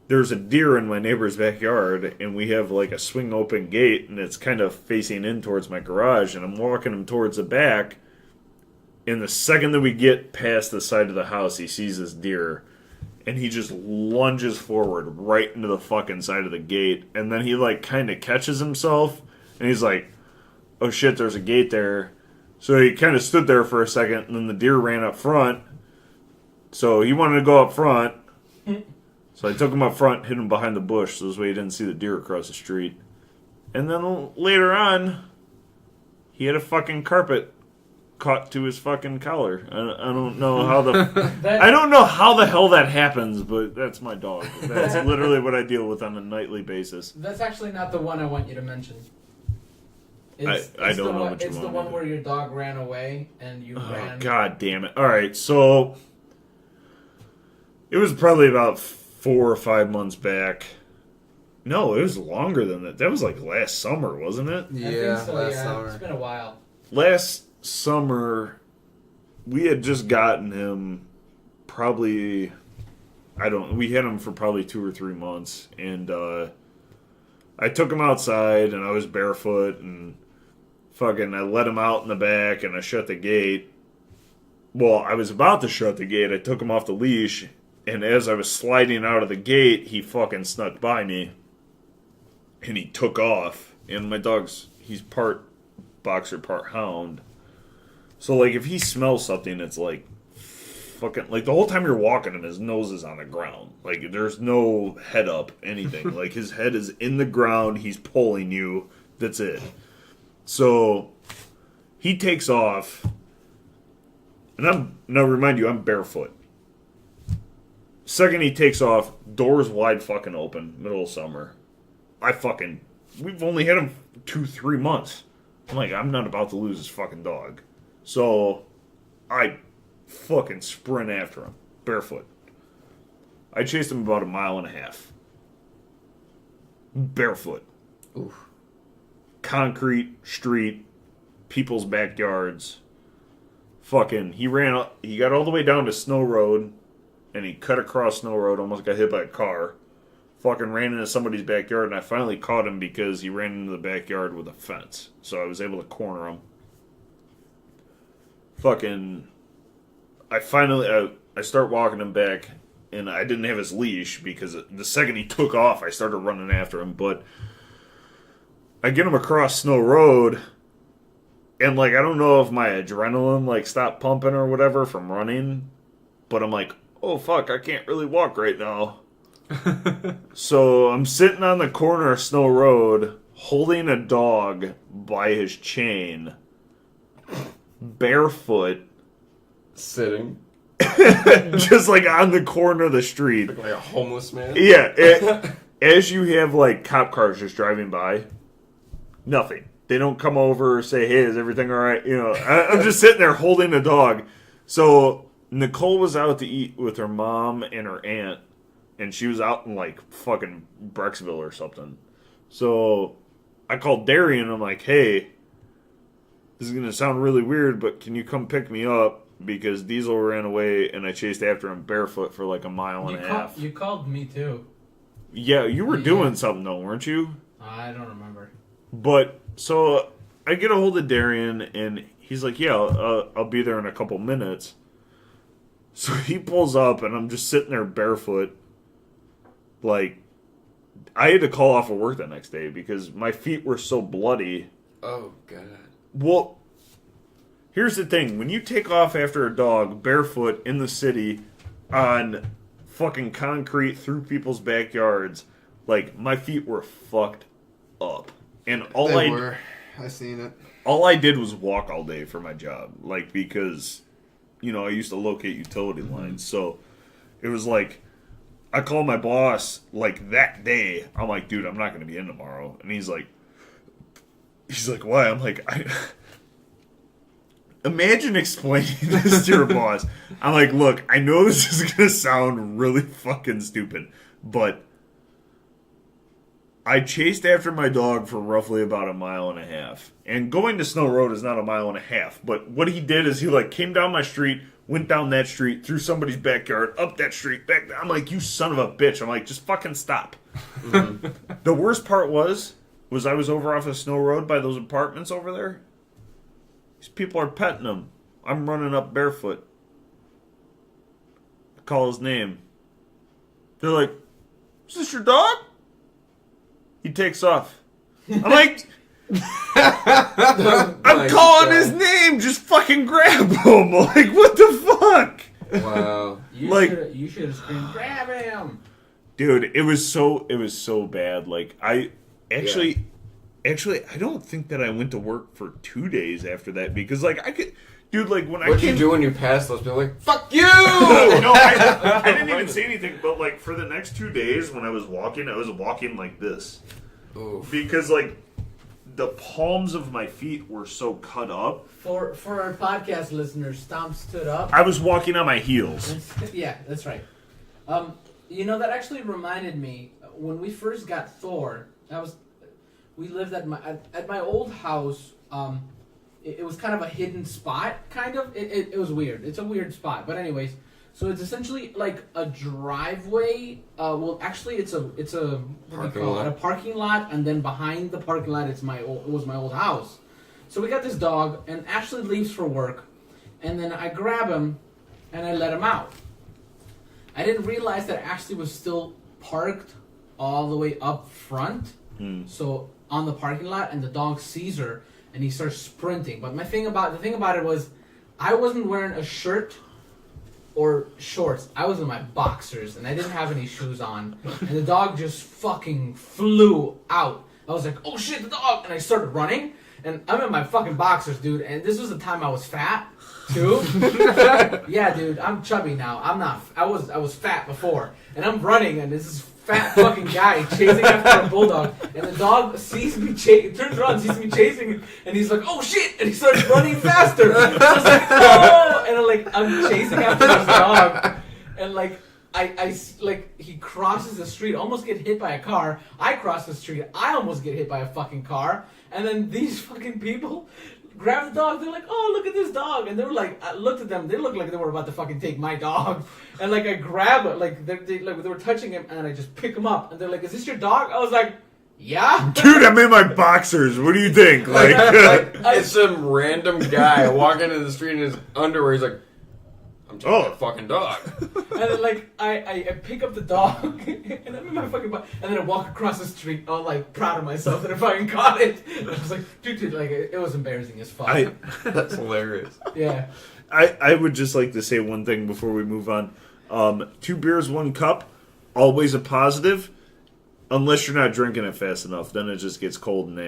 Speaker 2: there's a deer in my neighbor's backyard, and we have like a swing open gate, and it's kind of facing in towards my garage, and I'm walking him towards the back. And the second that we get past the side of the house, he sees this deer, and he just lunges forward right into the fucking side of the gate, and then he like kind of catches himself, and he's like, "Oh shit, there's a gate there." So he kind of stood there for a second, and then the deer ran up front. So he wanted to go up front. So I took him up front, hid him behind the bush, so this way he didn't see the deer across the street. And then later on, he had a fucking carpet caught to his fucking collar. I don't know how I don't know how the hell that happens, but that's my dog. That's literally what I deal with on a nightly basis.
Speaker 3: That's actually not the one I want you to mention.
Speaker 2: I don't know what you
Speaker 3: It's the
Speaker 2: want
Speaker 3: one
Speaker 2: me to-
Speaker 3: where your dog ran away and you
Speaker 2: Oh,
Speaker 3: ran.
Speaker 2: god damn it. Alright, so it was probably about 4 or 5 months back. No, it was longer than that. That was like last summer, wasn't it?
Speaker 3: I
Speaker 4: Yeah,
Speaker 3: think so,
Speaker 4: last
Speaker 3: yeah.
Speaker 4: summer.
Speaker 3: It's been a while.
Speaker 2: Last summer, we had just gotten him probably, we had him for probably 2 or 3 months, and I took him outside, and I was barefoot, and fucking I let him out in the back, and I shut the gate. Well, I was about to shut the gate, I took him off the leash, and as I was sliding out of the gate, he fucking snuck by me, and he took off, and my dog's, he's part boxer, part hound. So, like, if he smells something, it's like, fucking, like, the whole time you're walking him, his nose is on the ground. Like, there's no head up, anything. Like, his head is in the ground, he's pulling you, that's it. So, he takes off, and now remind you, I'm barefoot. Second he takes off, doors wide fucking open, middle of summer. We've only had him 2-3 months. I'm like, I'm not about to lose this fucking dog. So, I fucking sprint after him, barefoot. I chased him about 1.5 miles. Barefoot.
Speaker 1: Oof.
Speaker 2: Concrete, street, people's backyards. Fucking, he got all the way down to Snow Road, and he cut across Snow Road, almost got hit by a car. Fucking ran into somebody's backyard, and I finally caught him because he ran into the backyard with a fence. So I was able to corner him. Fucking, I start walking him back, and I didn't have his leash because the second he took off, I started running after him. But I get him across Snow Road, and like, I don't know if my adrenaline like stopped pumping or whatever from running, but I'm like, oh fuck, I can't really walk right now. So I'm sitting on the corner of Snow Road, holding a dog by his chain, barefoot,
Speaker 1: Sitting.
Speaker 2: just like on the corner of the street.
Speaker 1: Looking like a homeless man.
Speaker 2: Yeah, as you have like cop cars just driving by, nothing. They don't come over or say, hey, is everything all right? You know, I'm just sitting there holding a dog. So Nicole was out to eat with her mom and her aunt, and she was out in like fucking Brecksville or something. So I called Darian. I'm like, hey, this is going to sound really weird, but can you come pick me up? Because Diesel ran away, and I chased after him barefoot for like a mile and a half.
Speaker 3: You called me too.
Speaker 2: Yeah, you were doing something though, weren't you?
Speaker 3: I don't remember.
Speaker 2: But, so I get a hold of Darian, and he's like, yeah, I'll be there in a couple minutes. So he pulls up, and I'm just sitting there barefoot. Like, I had to call off of work the next day because my feet were so bloody.
Speaker 1: Oh, God.
Speaker 2: Well, here's the thing. When you take off after a dog barefoot in the city on fucking concrete through people's backyards, like, my feet were fucked up. And
Speaker 4: I seen it.
Speaker 2: all I did was walk all day for my job. Like, because, you know, I used to locate utility lines. So it was like, I called my boss, like, that day. I'm like, dude, I'm not going to be in tomorrow. And he's like, why? I'm like, imagine explaining this to your boss. I'm like, look, I know this is going to sound really fucking stupid, but I chased after my dog for roughly about a mile and a half. And going to Snow Road is not a mile and a half. But what he did is he, like, came down my street, went down that street, through somebody's backyard, up that street, back down. I'm like, you son of a bitch. I'm like, just fucking stop. Mm-hmm. The worst part was I was over off of Snow Road by those apartments over there. These people are petting him. I'm running up barefoot. I call his name. They're like, is this your dog? He takes off. I'm like, I'm calling his name. Just fucking grab him. Like, what the fuck?
Speaker 1: Wow.
Speaker 3: You should have screamed, grab him.
Speaker 2: Dude, it was so bad. Like, I don't think that I went to work for 2 days after that because, like, I could, dude, like, when
Speaker 1: What'd you do when you passed those people? Like, fuck you!
Speaker 2: No, I didn't even say anything, but, like, for the next 2 days when I was walking like this.
Speaker 1: Oof.
Speaker 2: Because, like, the palms of my feet were so cut up.
Speaker 3: For our podcast listeners, Stomp stood up.
Speaker 2: I was walking on my heels.
Speaker 3: Yeah, that's right. You know, that actually reminded me, when we first got Thor, we lived at my old house. It was kind of a hidden spot, kind of. It was weird. It's a weird spot, but anyways, so it's essentially like a driveway. Well, actually, it's a
Speaker 1: Parking lot.
Speaker 3: A parking lot, and then behind the parking lot, it was my old house. So we got this dog, and Ashley leaves for work, and then I grab him, and I let him out. I didn't realize that Ashley was still parked all the way up front. So on the parking lot, and the dog sees her, and he starts sprinting. But the thing about it was, I wasn't wearing a shirt or shorts. I was in my boxers, and I didn't have any shoes on. And the dog just fucking flew out. I was like, oh shit, the dog! And I started running, and I'm in my fucking boxers, dude. And this was the time I was fat, too. Yeah, dude, I'm chubby now. I'm not. I was fat before, and I'm running, and this is fat fucking guy chasing after a bulldog, and the dog sees me turns around, sees me chasing, and he's like, oh shit, and he starts running faster. I was like, oh, and I'm chasing after this dog, and I he crosses the street, almost get hit by a car. I cross the street, I almost get hit by a fucking car, and then these fucking people grab the dog. They're like, "Oh, look at this dog!" And they were like, I looked at them. They looked like they were about to fucking take my dog. And like I grab it, like they were touching him, and I just pick him up. And they're like, "Is this your dog?" I was like, "Yeah."
Speaker 2: Dude, I'm in my boxers. What do you think? Like,
Speaker 1: It's some random guy walking in the street in his underwear. He's like, I'm taking that fucking dog.
Speaker 3: And then like I pick up the dog and I'm in my fucking box, and then I walk across the street all like proud of myself that I fucking caught it. And I was like, dude, like it was embarrassing as fuck.
Speaker 1: That's hilarious.
Speaker 3: Yeah.
Speaker 2: I would just like to say one thing before we move on. 2 beers, 1 cup, always a positive. Unless you're not drinking it fast enough, then it just gets cold and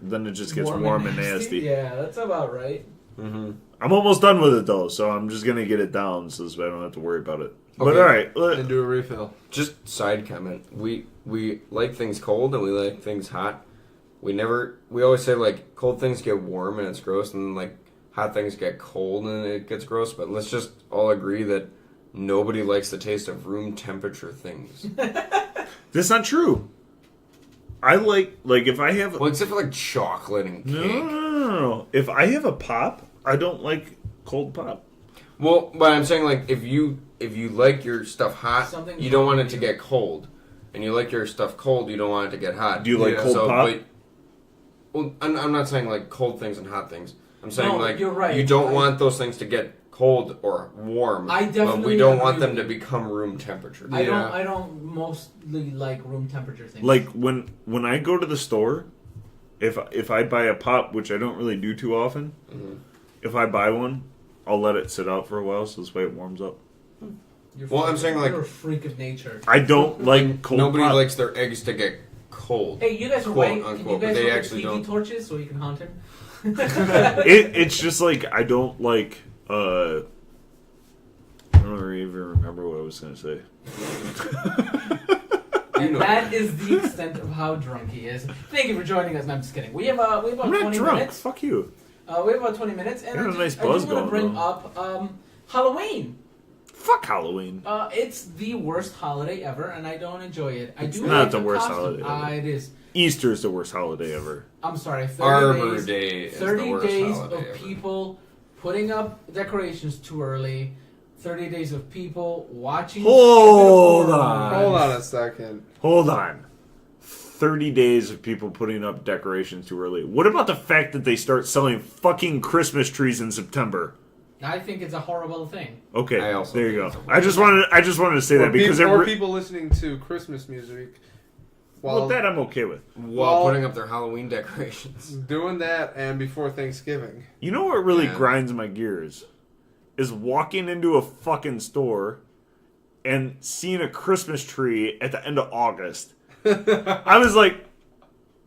Speaker 2: then it just gets warm and nasty.
Speaker 3: Yeah, that's about right.
Speaker 1: Mm-hmm.
Speaker 2: I'm almost done with it though, so I'm just gonna get it down so I don't have to worry about it.
Speaker 1: Okay.
Speaker 2: But all right,
Speaker 4: And do a refill.
Speaker 1: Just side comment. We like things cold and we like things hot. We always say like cold things get warm and it's gross, and then like hot things get cold and it gets gross. But let's just all agree that nobody likes the taste of room temperature things.
Speaker 2: that's not true. I like if I have
Speaker 1: Well, except for like chocolate and cake.
Speaker 2: no. If I have a pop, I don't like cold pop.
Speaker 1: Well, but I'm saying like if you like your stuff hot,
Speaker 3: Something's
Speaker 1: you don't
Speaker 3: wrong
Speaker 1: want it
Speaker 3: with
Speaker 1: to
Speaker 3: you.
Speaker 1: get cold, and you like your stuff cold, you don't want it to get hot.
Speaker 2: Do you like cold pop?
Speaker 1: Well, I'm not saying like cold things and hot things. I'm saying
Speaker 3: No,
Speaker 1: like
Speaker 3: you're right.
Speaker 1: you don't want those things to get cold or warm.
Speaker 3: I
Speaker 1: but
Speaker 3: definitely
Speaker 1: we don't
Speaker 3: agree
Speaker 1: want them
Speaker 3: with
Speaker 1: to
Speaker 3: you.
Speaker 1: become room temperature.
Speaker 3: I don't mostly like room temperature things.
Speaker 2: Like when I go to the store, if I buy a pop, which I don't really do too often, if I buy one, I'll let it sit out for a while so this way it warms up.
Speaker 1: I'm saying, like-
Speaker 3: you're a freak of nature.
Speaker 2: I don't like cold
Speaker 1: Nobody
Speaker 2: pop.
Speaker 1: likes their eggs to get cold.
Speaker 3: Hey, you guys are
Speaker 1: Quote,
Speaker 3: right. Can you
Speaker 1: unquote, but
Speaker 3: guys
Speaker 1: they
Speaker 3: look at
Speaker 1: actually
Speaker 3: TV
Speaker 1: don't.
Speaker 3: torches so you can haunt him?
Speaker 2: It's just like I don't like. I don't even remember what I was gonna say.
Speaker 3: And that is the extent of how drunk he is. Thank you for joining us. No, I'm just kidding. We have about
Speaker 2: I'm not
Speaker 3: 20
Speaker 2: drunk.
Speaker 3: minutes.
Speaker 2: Fuck you.
Speaker 3: We have about 20 minutes, and
Speaker 2: You have a nice
Speaker 3: I
Speaker 2: buzz
Speaker 3: just want to
Speaker 2: going,
Speaker 3: bring
Speaker 2: though.
Speaker 3: up Halloween.
Speaker 2: Fuck Halloween.
Speaker 3: It's the worst holiday ever, and I don't enjoy it. I do
Speaker 2: not
Speaker 3: like
Speaker 2: the worst
Speaker 3: costume.
Speaker 2: holiday ever.
Speaker 3: It is.
Speaker 2: Easter's the worst holiday ever.
Speaker 3: I'm sorry. 30
Speaker 1: Arbor
Speaker 3: days,
Speaker 1: Day is
Speaker 3: 30
Speaker 1: the worst
Speaker 3: days
Speaker 1: holiday
Speaker 3: of
Speaker 1: ever.
Speaker 3: people putting up decorations too early. 30 days of people watching.
Speaker 2: Hold
Speaker 3: stupid
Speaker 2: on.
Speaker 3: horror
Speaker 4: Hold on
Speaker 3: movies.
Speaker 4: a second.
Speaker 2: Hold on. 30 days of people putting up decorations too early. What about the fact that they start selling fucking Christmas trees in September?
Speaker 3: I think it's a horrible thing.
Speaker 2: Okay,
Speaker 1: I also
Speaker 2: there you
Speaker 1: think
Speaker 2: go.
Speaker 1: it's a
Speaker 2: I just wanted to say that because
Speaker 4: or people listening to Christmas music while
Speaker 2: well, that I'm okay with.
Speaker 1: While
Speaker 4: Well-
Speaker 1: putting up their Halloween decorations.
Speaker 4: doing that and before Thanksgiving.
Speaker 2: You know what really
Speaker 1: Yeah.
Speaker 2: grinds my gears? Is walking into a fucking store and seeing a Christmas tree at the end of August. I was like,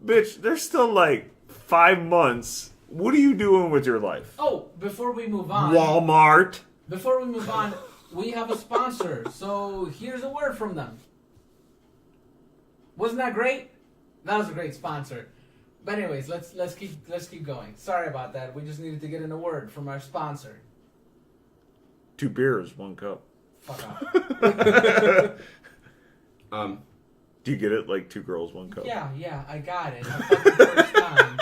Speaker 2: bitch, there's still like 5 months. What are you doing with your life?
Speaker 3: Oh, before we move on.
Speaker 2: Walmart.
Speaker 3: Before we move on, we have a sponsor. So here's a word from them. Wasn't that great? That was a great sponsor. But anyways, let's keep going. Sorry about that. We just needed to get in a word from our sponsor.
Speaker 2: 2 beers, 1 cup.
Speaker 3: Fuck off.
Speaker 2: Do you get it? Like 2 girls, 1 cup.
Speaker 3: Yeah, I got it. The fucking first time.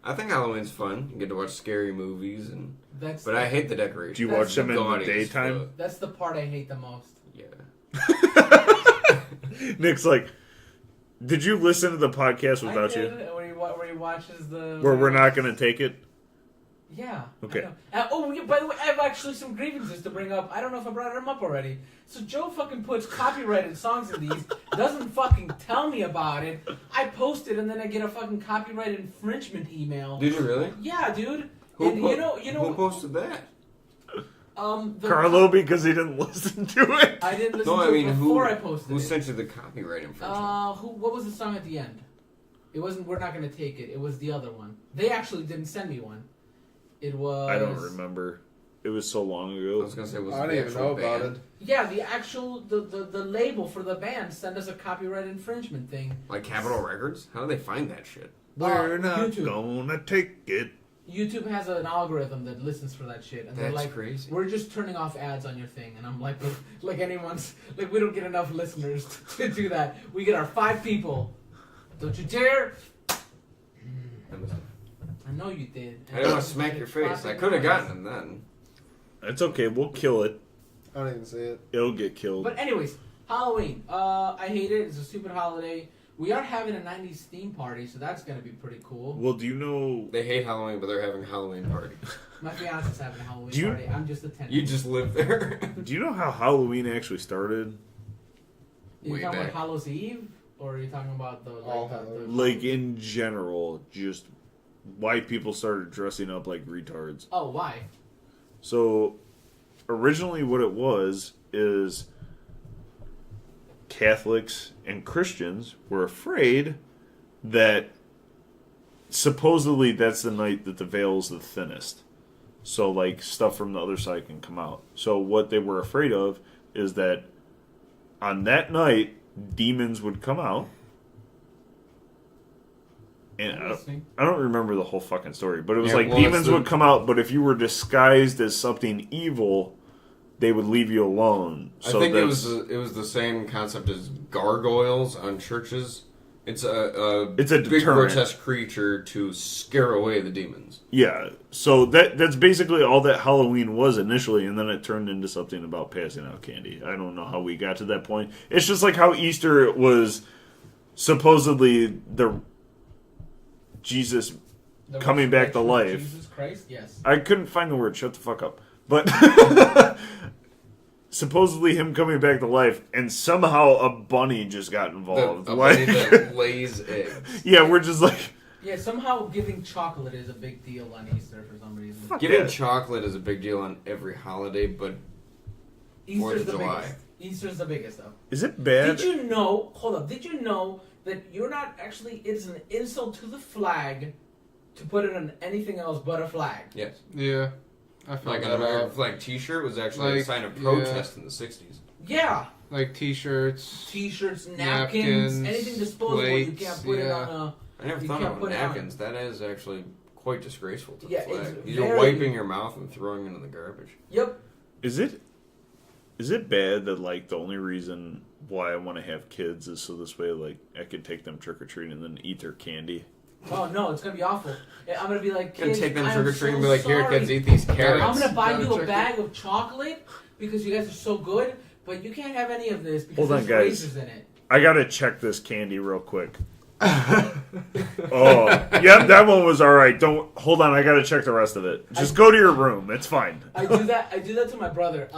Speaker 1: I think Halloween's fun. You get to watch scary movies, but I hate the decorations.
Speaker 2: Do you
Speaker 3: That's
Speaker 2: watch them in the
Speaker 1: gaudy as
Speaker 2: daytime?
Speaker 1: fuck.
Speaker 3: That's the part I hate the most.
Speaker 1: Yeah.
Speaker 2: Nick's like, did you listen to the podcast without
Speaker 3: I
Speaker 2: you?
Speaker 3: did, where he watches the...
Speaker 2: Where we're not going to take it?
Speaker 3: Yeah.
Speaker 2: Okay.
Speaker 3: I know. Yeah, by the way, I have actually some grievances to bring up. I don't know if I brought them up already. So Joe fucking puts copyrighted songs in these, doesn't fucking tell me about it. I post it, and then I get a fucking copyright infringement email.
Speaker 1: Did you really?
Speaker 3: Yeah, dude.
Speaker 1: Who
Speaker 3: And
Speaker 1: Who posted that?
Speaker 2: Carlo, because he didn't listen to it.
Speaker 3: I didn't listen
Speaker 1: No, I
Speaker 3: to
Speaker 1: mean,
Speaker 3: it
Speaker 1: who
Speaker 3: before I posted
Speaker 1: who
Speaker 3: it.
Speaker 1: sent you the copyright infringement?
Speaker 3: What was the song at the end? It wasn't "We're Not Gonna Take It." It was the other one. They actually didn't send me one. It was.
Speaker 2: I don't remember. It was so long
Speaker 1: I
Speaker 2: ago.
Speaker 1: was gonna say, was
Speaker 4: I
Speaker 1: the
Speaker 4: didn't even know
Speaker 1: actual
Speaker 4: about
Speaker 1: band?
Speaker 4: it.
Speaker 3: Yeah, the actual the label for the band sent us a copyright infringement thing.
Speaker 1: Like Capitol Records? How do they find that shit?
Speaker 2: We're not
Speaker 3: YouTube.
Speaker 2: gonna take it.
Speaker 3: YouTube has an algorithm that listens for that shit, and they're
Speaker 1: That's
Speaker 3: like,
Speaker 1: crazy.
Speaker 3: "We're just turning off ads on your thing," and I'm like, "Like anyone's like, we don't get enough listeners to do that. We get our 5 people. Don't you dare!"
Speaker 1: I must have
Speaker 3: I know you did.
Speaker 1: I didn't want to smack your face. I could have gotten him then.
Speaker 2: It's okay. We'll kill it.
Speaker 4: I don't even see it.
Speaker 2: It'll get killed.
Speaker 3: But anyways, Halloween. I hate it. It's a stupid holiday. We are having a 90s theme party, so that's going to be pretty cool.
Speaker 2: Well, do you know...
Speaker 1: They hate Halloween, but they're having a Halloween party.
Speaker 3: My fiance's having a Halloween party. I'm just attending.
Speaker 1: You just live there.
Speaker 2: Do you know how Halloween actually started?
Speaker 3: Are
Speaker 1: Way
Speaker 3: you talking
Speaker 1: back.
Speaker 3: about Hallows Eve? Or are you talking about the...
Speaker 4: All
Speaker 3: Like,
Speaker 4: Hallows.
Speaker 2: Like, in general, just why people started dressing up like retards.
Speaker 3: Oh, why?
Speaker 2: So, originally what it was is Catholics and Christians were afraid that supposedly that's the night that the veil's the thinnest. So, like, stuff from the other side can come out. So, what they were afraid of is that on that night, demons would come out. And I don't remember the whole fucking story, but it was like demons would come out, but if you were disguised as something evil, they would leave you alone. So
Speaker 1: I think it was the same concept as gargoyles on churches. It's a
Speaker 2: it's a
Speaker 1: big
Speaker 2: deterrent.
Speaker 1: grotesque creature to scare away the demons.
Speaker 2: Yeah, so that's basically all that Halloween was initially, and then it turned into something about passing out candy. I don't know how we got to that point. It's just like how Easter was supposedly the Jesus coming back to life.
Speaker 3: Jesus Christ, yes.
Speaker 2: I couldn't find the word. Shut the fuck up. But supposedly him coming back to life, and somehow a bunny just got involved.
Speaker 1: A bunny that lays eggs.
Speaker 2: Yeah, we're just like...
Speaker 3: Yeah, somehow giving chocolate is a big deal on Easter for some reason.
Speaker 1: Giving chocolate is a big deal on every holiday, but
Speaker 3: Easter's
Speaker 1: 4th of
Speaker 3: the
Speaker 1: July.
Speaker 3: biggest. Easter's the biggest, though.
Speaker 2: Is it bad?
Speaker 3: Did you know, hold up, did you know that you're not actually, it's an insult to the flag to put it on anything else but a flag?
Speaker 1: Yes.
Speaker 4: Yeah. I felt
Speaker 1: Like an
Speaker 4: that
Speaker 1: American
Speaker 4: out.
Speaker 1: flag T-shirt was actually a
Speaker 4: Like,
Speaker 1: sign of
Speaker 4: yeah.
Speaker 1: protest in the 60s.
Speaker 3: Yeah.
Speaker 4: Like t-shirts.
Speaker 3: T-shirts, napkins,
Speaker 4: Napkins,
Speaker 3: anything disposable, you
Speaker 4: plates,
Speaker 3: can't put it
Speaker 4: yeah.
Speaker 3: on a...
Speaker 1: I never
Speaker 3: You
Speaker 1: thought
Speaker 3: can't
Speaker 1: about
Speaker 3: put it on-
Speaker 1: napkins. That is actually quite disgraceful to
Speaker 3: Yeah,
Speaker 1: the flag.
Speaker 3: it's
Speaker 1: You're
Speaker 3: very-
Speaker 1: wiping your mouth and throwing it in the garbage.
Speaker 3: Yep.
Speaker 2: Is it bad that, like, the only reason why I want to have kids is so this way, like, I could take them trick-or-treating and then eat their candy?
Speaker 3: Oh no, it's gonna be awful. I'm gonna be like,
Speaker 1: You're gonna
Speaker 3: kids,
Speaker 1: take them
Speaker 3: I am
Speaker 1: trick-or-treating and
Speaker 3: so
Speaker 1: be like, here,
Speaker 3: sorry.
Speaker 1: kids, eat these carrots.
Speaker 3: I'm gonna buy you a
Speaker 4: Check
Speaker 3: bag of chocolate because you guys are so good, but you can't have any of this because
Speaker 2: Hold on,
Speaker 3: there's
Speaker 2: guys.
Speaker 3: raisins in it.
Speaker 2: I gotta check this candy real quick. Oh, yep, that one was alright. Don't hold on, I gotta check the rest of it. Just go to your room, it's fine.
Speaker 3: I do that to my brother.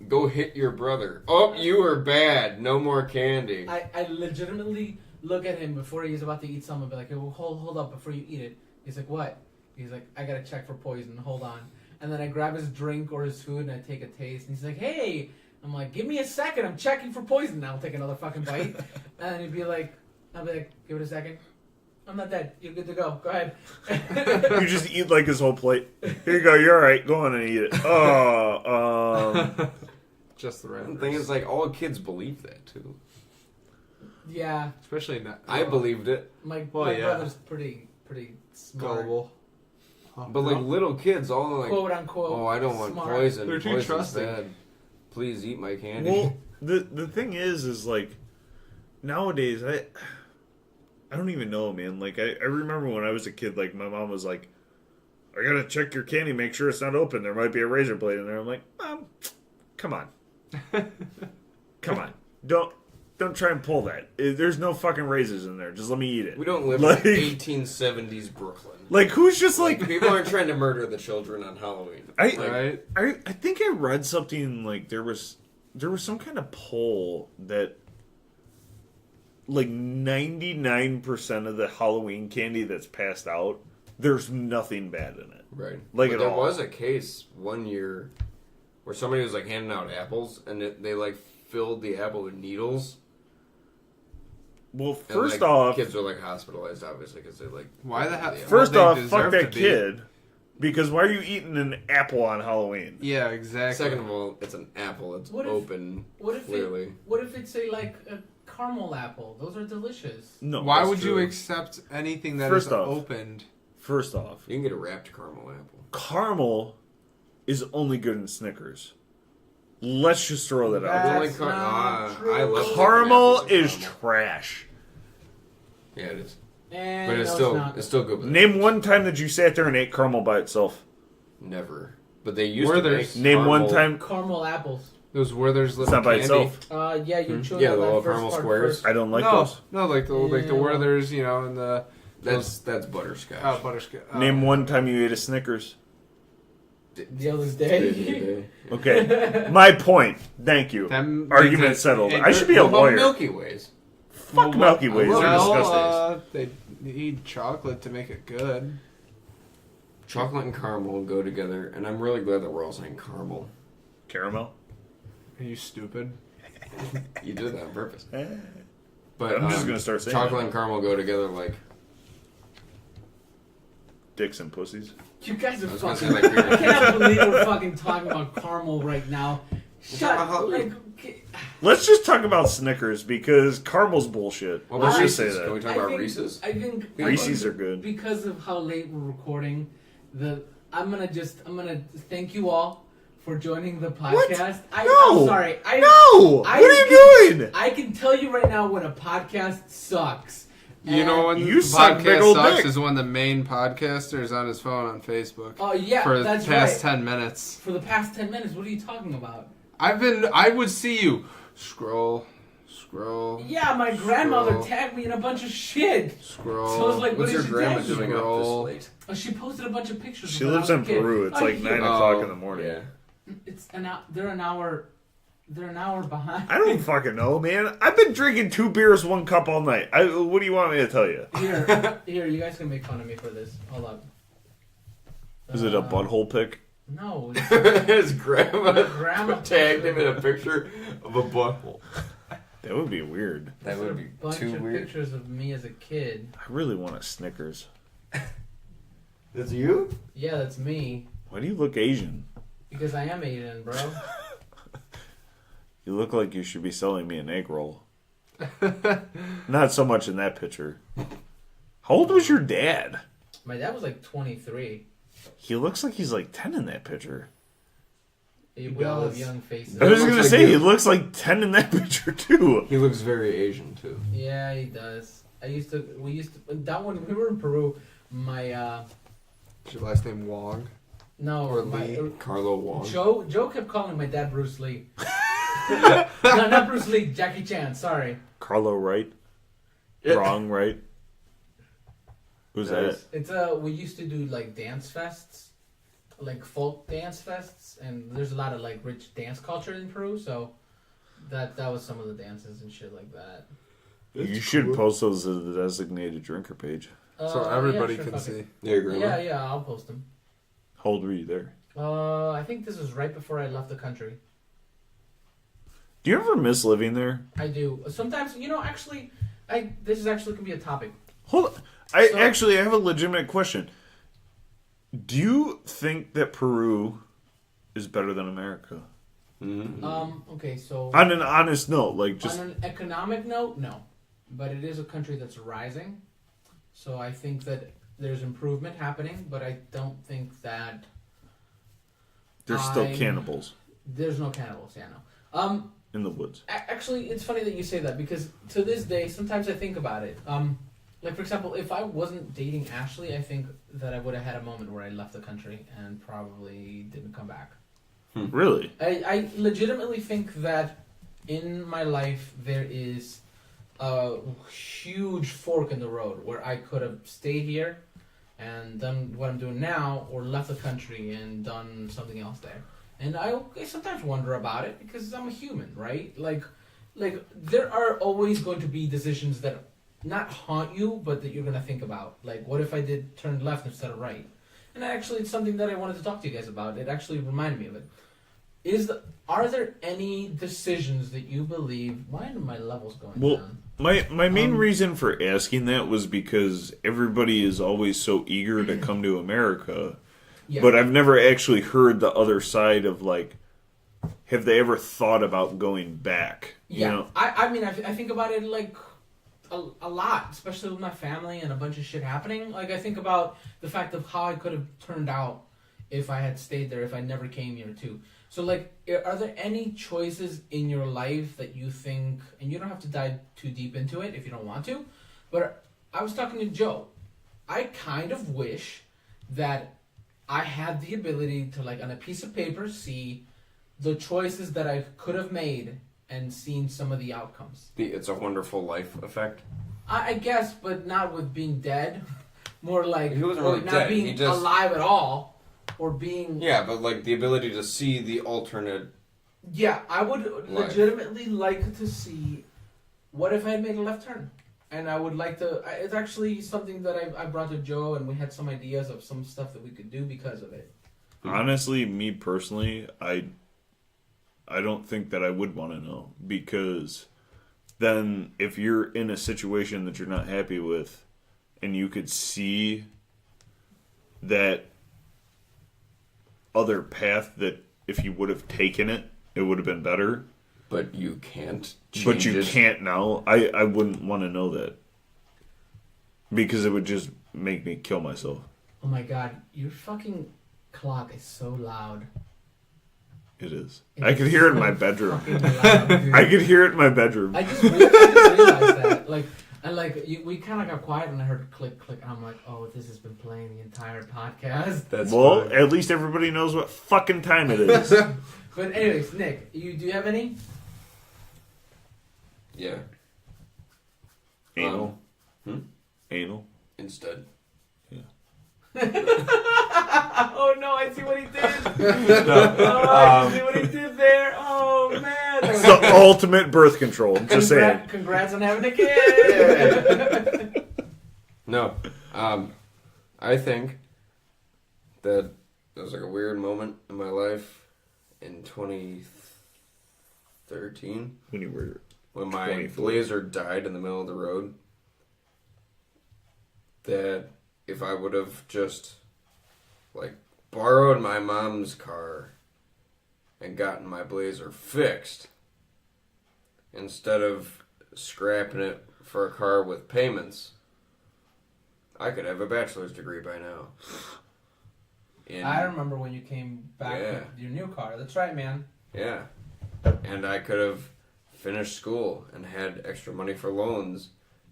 Speaker 1: Go hit your brother. Oh, you were bad. No more candy.
Speaker 3: I legitimately look at him before he's about to eat something and be like, hey, well, hold up before you eat it. He's like, what? He's like, I gotta check for poison, hold on. And then I grab his drink or his food and I take a taste and he's like, hey. I'm like, give me a second, I'm checking for poison. And I'll take another fucking bite. And then he'd be like, I'll be like, give it a second. I'm not dead. You're good to go. Go ahead.
Speaker 2: You just eat like his whole plate. Here you go, you're alright, go on and eat it. Oh,
Speaker 4: Just the
Speaker 1: The
Speaker 4: right
Speaker 1: thing is, like, all kids believe that, too.
Speaker 3: Yeah,
Speaker 4: Especially now.
Speaker 1: I believed it.
Speaker 3: my
Speaker 4: yeah.
Speaker 3: brother's pretty smart.
Speaker 4: Gullible.
Speaker 1: But, like, little kids, all like,
Speaker 3: Quote unquote.
Speaker 1: oh, I don't want
Speaker 3: smart.
Speaker 1: poison.
Speaker 4: They're too
Speaker 1: Poison's
Speaker 4: trusting.
Speaker 1: bad. Please eat my candy.
Speaker 2: well, the thing is like, nowadays, I don't even know, man. Like, I remember when I was a kid, like, my mom was like, I gotta check your candy, make sure it's not open. There might be a razor blade in there. I'm like, Mom, come on. Come on. Don't try and pull that. There's no fucking razors in there. Just let me eat it.
Speaker 1: We don't live
Speaker 2: Like-
Speaker 1: in 1870s Brooklyn.
Speaker 2: Like, who's just
Speaker 1: Like,
Speaker 2: like...
Speaker 1: people aren't trying to murder the children on Halloween.
Speaker 4: Right?
Speaker 2: I think I read something like there was some kind of poll that like 99% of the Halloween candy that's passed out, there's nothing bad in it.
Speaker 1: Right.
Speaker 2: Like,
Speaker 1: but
Speaker 2: at
Speaker 1: there
Speaker 2: all.
Speaker 1: was a case one year where somebody was, like, handing out apples, and they like, filled the apple with needles.
Speaker 2: Well,
Speaker 1: And,
Speaker 2: first
Speaker 1: like,
Speaker 2: off,
Speaker 1: kids were, like, hospitalized, obviously, because they, like...
Speaker 4: Why the hell-
Speaker 1: apple.
Speaker 2: first
Speaker 4: Well,
Speaker 2: off,
Speaker 4: they
Speaker 2: fuck
Speaker 4: deserve
Speaker 2: that
Speaker 4: to be.
Speaker 2: kid. Because why are you eating an apple on Halloween?
Speaker 4: Yeah, exactly.
Speaker 1: Second of all, it's an apple. It's
Speaker 3: What if-
Speaker 1: open,
Speaker 3: What if
Speaker 1: clearly.
Speaker 3: What if it's a caramel apple? Those are delicious.
Speaker 2: No.
Speaker 4: Why
Speaker 1: That's
Speaker 4: would you
Speaker 1: true.
Speaker 4: accept anything that
Speaker 2: First
Speaker 4: is
Speaker 2: off.
Speaker 4: opened?
Speaker 2: First off,
Speaker 1: You can get a wrapped caramel apple.
Speaker 2: caramel is only good in Snickers. Let's just throw that out
Speaker 1: I
Speaker 2: there.
Speaker 1: don't
Speaker 3: That's
Speaker 1: like
Speaker 3: not
Speaker 1: I love
Speaker 3: true.
Speaker 2: Caramel
Speaker 1: different apples
Speaker 2: is
Speaker 1: and caramel.
Speaker 2: trash.
Speaker 1: Yeah, it is.
Speaker 3: And
Speaker 1: But it's still good. With
Speaker 2: Name one time that you sat there and ate caramel by itself.
Speaker 1: Never. But they used to
Speaker 4: Werther's.
Speaker 1: make
Speaker 2: Name one
Speaker 1: caramel-
Speaker 2: time.
Speaker 3: caramel apples.
Speaker 4: Those Werther's
Speaker 2: It's
Speaker 4: little
Speaker 2: not by
Speaker 4: candy.
Speaker 2: itself.
Speaker 3: Yeah, you chew
Speaker 1: Yeah,
Speaker 3: on
Speaker 1: the
Speaker 3: that
Speaker 1: little
Speaker 3: first
Speaker 1: caramel
Speaker 3: part
Speaker 1: squares.
Speaker 3: first.
Speaker 2: I don't like
Speaker 4: no,
Speaker 2: those.
Speaker 4: no, like the
Speaker 3: Yeah.
Speaker 4: Werther's, you know, and the
Speaker 1: That's butterscotch.
Speaker 4: butterscotch.
Speaker 2: Name one time you ate a Snickers.
Speaker 3: The other day.
Speaker 2: Okay. My point. Thank you.
Speaker 4: Them-
Speaker 2: Argument
Speaker 4: they-
Speaker 2: settled.
Speaker 4: they-
Speaker 2: I should be a
Speaker 1: What about
Speaker 2: lawyer.
Speaker 1: Milky Ways.
Speaker 2: Fuck Milky Ways. They're disgusting.
Speaker 4: They need chocolate to make it good.
Speaker 1: Chocolate and caramel go together, and I'm really glad that we're all saying caramel.
Speaker 2: Caramel?
Speaker 4: Are you stupid?
Speaker 1: You did that on purpose.
Speaker 2: Eh.
Speaker 1: But
Speaker 2: I'm just gonna start saying
Speaker 1: chocolate
Speaker 2: it.
Speaker 1: and caramel go together like.
Speaker 2: Dicks and pussies.
Speaker 3: You guys are
Speaker 1: I was gonna
Speaker 3: fucking.
Speaker 1: say like
Speaker 3: I cannot believe we're fucking talking about caramel right now. Shut
Speaker 1: talking about
Speaker 3: up. Like,
Speaker 2: Let's just talk about Snickers because caramel's bullshit.
Speaker 1: What
Speaker 2: Let's
Speaker 1: about
Speaker 2: just say
Speaker 1: Reese's? Can we
Speaker 2: that.
Speaker 1: talk about Reese's?
Speaker 3: I think
Speaker 2: Reese's are good.
Speaker 3: because of how late we're recording. I'm gonna thank you all for joining the
Speaker 2: What?
Speaker 3: podcast.
Speaker 2: No.
Speaker 3: I'm sorry.
Speaker 2: No!
Speaker 3: I-
Speaker 2: What are you doing?
Speaker 3: I can tell you right now when a podcast sucks.
Speaker 4: You know when
Speaker 2: You
Speaker 4: the
Speaker 2: suck big
Speaker 4: podcast
Speaker 2: old
Speaker 4: sucks
Speaker 2: dick.
Speaker 4: is when the main podcaster is on his phone on Facebook
Speaker 3: Oh yeah,
Speaker 4: for the
Speaker 3: that's
Speaker 4: past
Speaker 3: right.
Speaker 4: 10 minutes.
Speaker 3: For the past 10 minutes, what are you talking about?
Speaker 4: I would see you scroll.
Speaker 3: Yeah, my grandmother
Speaker 4: Scroll.
Speaker 3: tagged me in a bunch of shit.
Speaker 4: Scroll.
Speaker 3: So I was like, what
Speaker 1: What's
Speaker 3: did
Speaker 1: your
Speaker 3: she
Speaker 1: grandma
Speaker 3: tag me?
Speaker 1: doing up
Speaker 4: Scroll.
Speaker 1: this late?
Speaker 3: Oh, she posted a bunch of pictures.
Speaker 2: She
Speaker 3: of when
Speaker 2: lives
Speaker 3: I was
Speaker 2: in
Speaker 3: a kid.
Speaker 2: Peru. It's
Speaker 3: Oh,
Speaker 2: like
Speaker 3: you-
Speaker 2: 9 o'clock in the morning.
Speaker 1: Yeah.
Speaker 3: It's they're an hour behind.
Speaker 2: I don't fucking know, man. I've been drinking 2 beers, 1 cup all night. What do you want me to tell you?
Speaker 3: Here, you guys can make fun of me for this. Hold up.
Speaker 2: Is it a butthole pic?
Speaker 3: No. It's,
Speaker 1: His grandma
Speaker 3: Grandma
Speaker 1: tagged him in a picture of a butthole.
Speaker 2: That would be weird.
Speaker 1: That would be
Speaker 3: a bunch
Speaker 1: too
Speaker 3: of
Speaker 1: weird.
Speaker 3: pictures of me as a kid.
Speaker 2: I really want a Snickers.
Speaker 1: That's you?
Speaker 3: Yeah, that's me.
Speaker 2: Why do you look Asian?
Speaker 3: Because I am Asian, bro.
Speaker 2: You look like you should be selling me an egg roll. Not so much in that picture. How old was your dad?
Speaker 3: My dad was like 23.
Speaker 2: He looks like he's like 10 in that picture.
Speaker 3: We all have
Speaker 1: does.
Speaker 3: young faces.
Speaker 2: I was
Speaker 1: looks
Speaker 2: going to
Speaker 1: like
Speaker 2: say,
Speaker 1: you.
Speaker 2: he looks like 10 in that picture too.
Speaker 1: He looks very Asian too.
Speaker 3: Yeah, he does. We used to, that one, we were in Peru, my,
Speaker 4: Is your last name Wong?
Speaker 3: no,
Speaker 4: Or
Speaker 3: my,
Speaker 4: Lee.
Speaker 1: Carlo Wong.
Speaker 3: Joe kept calling my dad Bruce Lee. No, not Bruce Lee, Jackie Chan, sorry.
Speaker 2: Carlo Wright?
Speaker 1: Yeah.
Speaker 2: Wrong, right? Who's
Speaker 1: Nice.
Speaker 2: that?
Speaker 3: It's, we used to do, like, dance fests, like, folk dance fests, and there's a lot of, like, rich dance culture in Peru, so that was some of the dances and shit like that.
Speaker 2: You should post those to the designated drinker page.
Speaker 4: So
Speaker 3: Yeah,
Speaker 4: everybody
Speaker 3: sure,
Speaker 4: can
Speaker 3: fuck
Speaker 4: see.
Speaker 3: it.
Speaker 1: Yeah, your grandma.
Speaker 3: Yeah, I'll post them.
Speaker 2: How old were you there?
Speaker 3: I think this was right before I left the country.
Speaker 2: Do you ever miss living there?
Speaker 3: I do. Sometimes, actually, this is actually going to be a topic.
Speaker 2: Hold on. I have a legitimate question. Do you think that Peru is better than America?
Speaker 1: Mm-hmm.
Speaker 3: Okay, so
Speaker 2: On an honest note, like just
Speaker 3: on an economic note, no. But it is a country that's rising. So I think that there's improvement happening, but I don't think that
Speaker 2: there's still
Speaker 3: I'm-
Speaker 2: cannibals
Speaker 3: there's no cannibals, yeah, no.
Speaker 2: in the woods.
Speaker 3: Actually, it's funny that you say that because to this day, sometimes I think about it. Like, for example, if I wasn't dating Ashley, I think that I would have had a moment where I left the country and probably didn't come back.
Speaker 2: Really?
Speaker 3: I legitimately think that in my life there is a huge fork in the road where I could have stayed here and done what I'm doing now, or left the country and done something else there. And I sometimes wonder about it because I'm a human, right? Like there are always going to be decisions that not haunt you, but that you're gonna think about. Like, what if I did turn left instead of right? And actually, it's something that I wanted to talk to you guys about. It actually reminded me of it. Are there any decisions that you believe? Why are my levels going down?
Speaker 2: My main reason for asking that was because everybody is always so eager to come to America,
Speaker 3: Yeah.
Speaker 2: but I've never actually heard the other side of like, have they ever thought about going back?
Speaker 3: Yeah,
Speaker 2: You know?
Speaker 3: I mean, I think about it like a lot, especially with my family and a bunch of shit happening. Like, I think about the fact of how I could have turned out if I had stayed there, if I never came here too. So, like, are there any choices in your life that you think, and you don't have to dive too deep into it if you don't want to, but I was talking to Joe. I kind of wish that I had the ability to, like, on a piece of paper, see the choices that I could have made and seen some of the outcomes.
Speaker 1: The It's a Wonderful Life effect.
Speaker 3: I guess, but not with being dead. More like
Speaker 1: He wasn't
Speaker 3: or
Speaker 1: really
Speaker 3: not
Speaker 1: dead.
Speaker 3: being
Speaker 1: He just...
Speaker 3: alive at all, or being.
Speaker 1: Yeah, but like the ability to see the alternate.
Speaker 3: Yeah, I would legitimately like to see what if I had made a left turn. And I would like to. It's actually something that I brought to Joe, and we had some ideas of some stuff that we could do because of it.
Speaker 2: Honestly, me personally, I don't think that I would want to know, because then if you're in a situation that you're not happy with and you could see that other path that if you would have taken it, it would have been better.
Speaker 1: But you can't change
Speaker 2: But you
Speaker 1: it.
Speaker 2: can't now. I wouldn't want to know that, because it would just make me kill myself.
Speaker 3: Oh my god, your fucking clock is so loud.
Speaker 2: It is.
Speaker 3: It
Speaker 2: I
Speaker 3: is
Speaker 2: could hear it in
Speaker 3: so
Speaker 2: my bedroom.
Speaker 3: fucking loud, dude.
Speaker 2: I could hear it in my bedroom.
Speaker 3: I just realized that. We kind of got quiet and I heard click, click. And I'm like, oh, this has been playing the entire podcast.
Speaker 1: That's
Speaker 2: Well,
Speaker 1: fine.
Speaker 2: at least everybody knows what fucking time it is.
Speaker 3: But anyways, Nick, do you have any?
Speaker 1: Yeah.
Speaker 2: Anal.
Speaker 1: Hmm?
Speaker 2: Anal.
Speaker 1: Instead.
Speaker 3: Oh no, I see what he did.
Speaker 1: No.
Speaker 3: I see what he did there. Oh man.
Speaker 2: It's the ultimate birth control. I'm just saying.
Speaker 3: Congrats on having a kid.
Speaker 1: No. I think that there was like a weird moment in my life in 2013
Speaker 2: When you were
Speaker 1: when my
Speaker 2: 24.
Speaker 1: Blazer died in the middle of the road. That if I would have just like borrowed my mom's car and gotten my Blazer fixed instead of scrapping it for a car with payments, I could have a bachelor's degree by now.
Speaker 3: I remember when you came back
Speaker 1: Yeah.
Speaker 3: with your new car. That's right, man.
Speaker 1: Yeah. And I could have finished school and had extra money for loans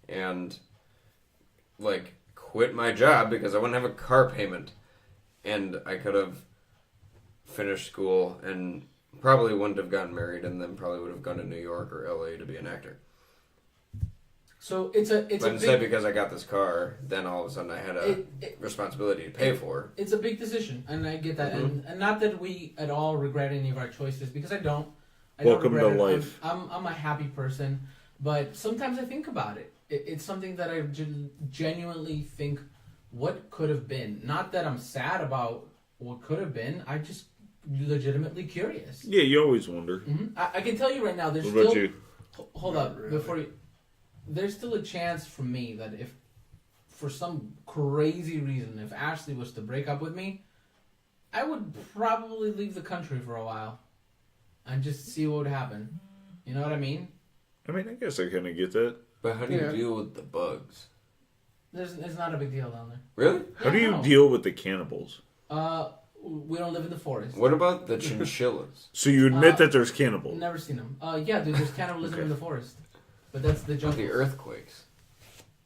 Speaker 1: and like quit my job because I wouldn't have a car payment. And I could have finished school and probably wouldn't have gotten married and then probably would have gone to New York or LA to be an actor.
Speaker 3: So it's
Speaker 1: But
Speaker 3: a
Speaker 1: instead,
Speaker 3: big,
Speaker 1: because I got this car, then all of a sudden I had a responsibility to pay for.
Speaker 3: it's a big decision, and I get that, and not that we at all regret any of our choices, because I don't.
Speaker 2: Welcome
Speaker 3: don't regret
Speaker 2: to
Speaker 3: it.
Speaker 2: life.
Speaker 3: I'm a happy person, but sometimes I think about it. It's something that I genuinely think, what could have been. Not that I'm sad about what could have been. I just legitimately curious.
Speaker 2: Yeah, you always wonder.
Speaker 3: I can tell you right now. There's
Speaker 2: What about
Speaker 3: still.
Speaker 2: you?
Speaker 3: Hold up, before you. There's still a chance for me that if, for some crazy reason, if Ashley was to break up with me, I would probably leave the country for a while and just see what would happen. You know what I mean?
Speaker 2: I mean, I guess I kind of get that.
Speaker 1: But how do you deal with the bugs?
Speaker 3: It's not a big deal down there.
Speaker 1: Really?
Speaker 2: How do you
Speaker 3: no.
Speaker 2: deal with the cannibals?
Speaker 3: We don't live in the forest.
Speaker 1: What about the chinchillas?
Speaker 2: So you admit that there's cannibals?
Speaker 3: Never seen them. Yeah, dude, there's cannibalism in the forest. But that's the joke.
Speaker 1: The earthquakes?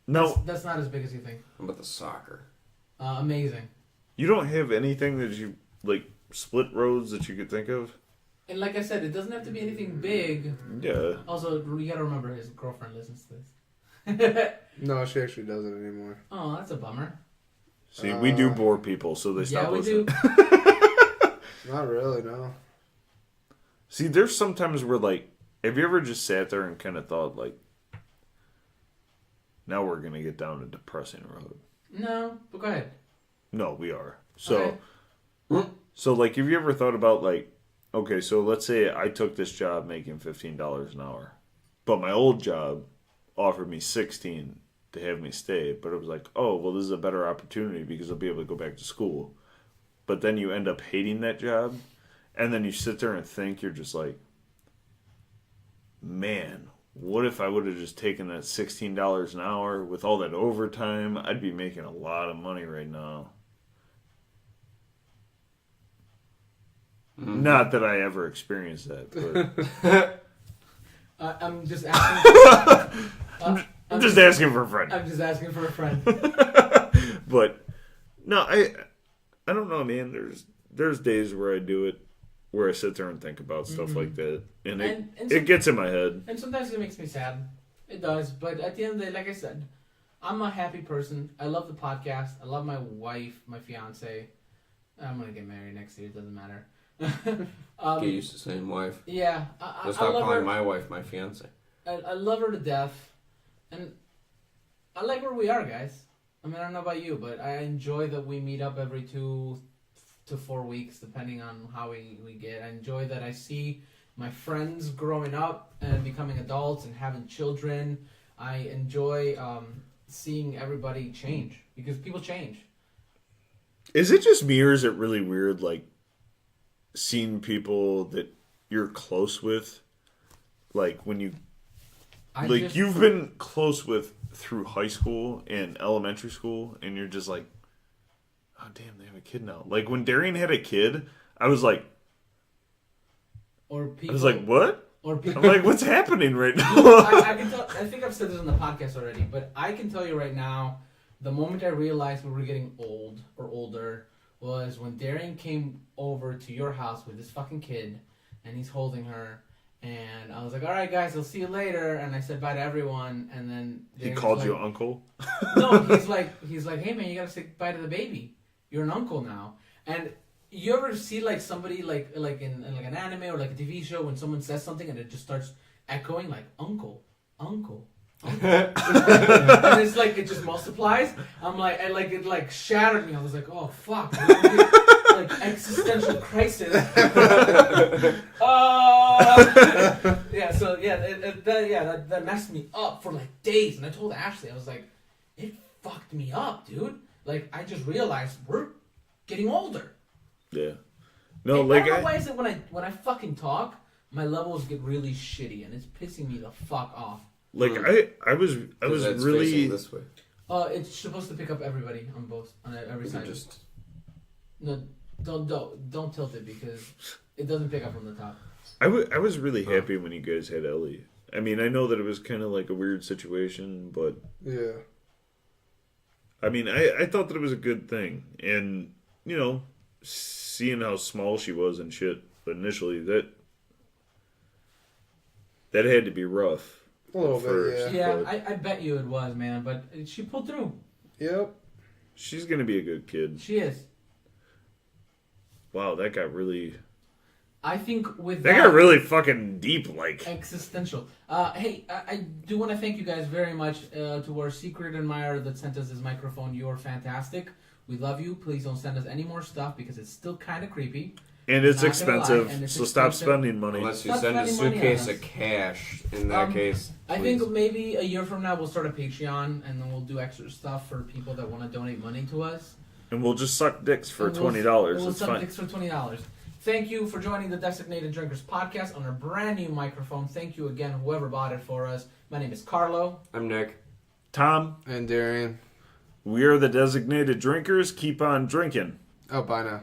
Speaker 2: No,
Speaker 3: That's not as big as you think.
Speaker 1: What about the soccer?
Speaker 3: Amazing.
Speaker 2: you don't have anything that you like split roads that you could think of.
Speaker 3: And like I said, it doesn't have to be anything big.
Speaker 2: Yeah.
Speaker 3: Also, you gotta remember his girlfriend listens to this.
Speaker 4: No, she actually doesn't anymore.
Speaker 3: Oh, that's a bummer.
Speaker 2: See, we do bore people, so they stop
Speaker 3: Yeah, we
Speaker 2: listening.
Speaker 3: do.
Speaker 4: Not really, no.
Speaker 2: See, there's sometimes where like, have you ever just sat there and kind of thought like, now we're gonna get down a depressing road?
Speaker 3: No, but go ahead.
Speaker 2: No, we are. So,
Speaker 3: Okay.
Speaker 2: so like, have you ever thought about like, okay, so let's say I took this job making $15 an hour, but my old job offered me 16 to have me stay, but it was like, oh, well, this is a better opportunity because I'll be able to go back to school. But then you end up hating that job, and then you sit there and think, you're just like, man, what if I would have just taken that $16 an hour with all that overtime? I'd be making a lot of money right now.
Speaker 1: Mm-hmm.
Speaker 2: Not that I ever experienced that, but
Speaker 3: I'm just asking.
Speaker 2: I'm just asking for a friend.
Speaker 3: I'm just asking for a friend.
Speaker 2: But no, I don't know, man. There's days where I do it, where I sit there and think about stuff like that, and it gets in my head.
Speaker 3: And sometimes it makes me sad. It does, but at the end of the day, like I said, I'm a happy person. I love the podcast. I love my wife, my fiance. I'm gonna get married next year. It doesn't matter.
Speaker 1: Get used to saying wife.
Speaker 3: Yeah,
Speaker 1: Let's
Speaker 3: I
Speaker 1: stop
Speaker 3: love
Speaker 1: calling
Speaker 3: her.
Speaker 1: my wife my fiance.
Speaker 3: I love her to death, and I like where we are, guys. I mean, I don't know about you, but I enjoy that we meet up every 2 to 4 weeks, depending on how we get. I enjoy that I see my friends growing up and becoming adults and having children. I enjoy seeing everybody change, because people change.
Speaker 2: Is it just me, or is it really weird, like, seeing people that you're close with, like, when you... you've been close with through high school and elementary school, and you're just like, oh, damn, they have a kid now. Like, when Darian had a kid, I was like... what?
Speaker 3: Or people,
Speaker 2: I'm like, what's happening right now?
Speaker 3: I can tell. I think I've said this on the podcast already, but I can tell you right now, the moment I realized we were getting old or older was when Darian came over to your house with this fucking kid, and he's holding her, and I was like, all right, guys, I'll see you later, and I said bye to everyone, and then
Speaker 2: He called you uncle?
Speaker 3: No, he's like, hey man, you gotta say bye to the baby. You're an uncle now. And you ever see like somebody like in like an anime or like a TV show when someone says something and it just starts echoing like uncle, uncle, uncle. And it's like it just multiplies. I'm like, and like it like shattered me. I was like, oh fuck, like existential crisis. Yeah, so yeah, that messed me up for like days. And I told Ashley, I was like, it fucked me up, dude. Like I just realized we're getting older.
Speaker 2: Yeah. No,
Speaker 3: And
Speaker 2: like
Speaker 3: I don't know why is it when I fucking talk, my levels get really shitty and it's pissing me the fuck off.
Speaker 2: like I was really
Speaker 1: this way.
Speaker 3: It's supposed to pick up everybody on every side.
Speaker 1: Just
Speaker 3: No, don't tilt it because it doesn't pick up from the top.
Speaker 2: I was really happy when you guys had Ellie. I mean, I know that it was kind of like a weird situation, but
Speaker 4: Yeah.
Speaker 2: I mean, I thought that it was a good thing, and you know, seeing how small she was and shit initially, that had to be rough.
Speaker 4: A little bit,
Speaker 3: Yeah,
Speaker 2: but
Speaker 3: I bet you it was, man, but she pulled through.
Speaker 4: Yep.
Speaker 2: she's gonna be a good kid.
Speaker 3: She is.
Speaker 2: Wow, that got really fucking deep, like.
Speaker 3: Existential. Hey, I do want to thank you guys very much to our secret admirer that sent us this microphone. You're fantastic. We love you. Please don't send us any more stuff because it's still kind of creepy.
Speaker 2: And it's
Speaker 3: Not gonna lie,
Speaker 2: expensive,
Speaker 3: and it's
Speaker 2: so stop
Speaker 3: expensive.
Speaker 2: spending money.
Speaker 1: Unless you
Speaker 3: Stop
Speaker 1: send a
Speaker 3: spending money on
Speaker 1: suitcase
Speaker 3: us.
Speaker 1: of cash. In that case,
Speaker 3: I
Speaker 1: please.
Speaker 3: think maybe a year from now we'll start a Patreon and then we'll do extra stuff for people that want to donate money to us.
Speaker 2: And we'll just suck dicks for
Speaker 3: And we'll-
Speaker 2: $20.
Speaker 3: We'll
Speaker 2: It's
Speaker 3: suck
Speaker 2: fine.
Speaker 3: dicks for $20. Thank you for joining the Designated Drinkers podcast on our brand new microphone. Thank you again, whoever bought it for us. My name is Carlo.
Speaker 1: I'm Nick.
Speaker 2: Tom,
Speaker 4: And Darian.
Speaker 2: we are the designated drinkers. Keep on drinking.
Speaker 4: Oh, bye now.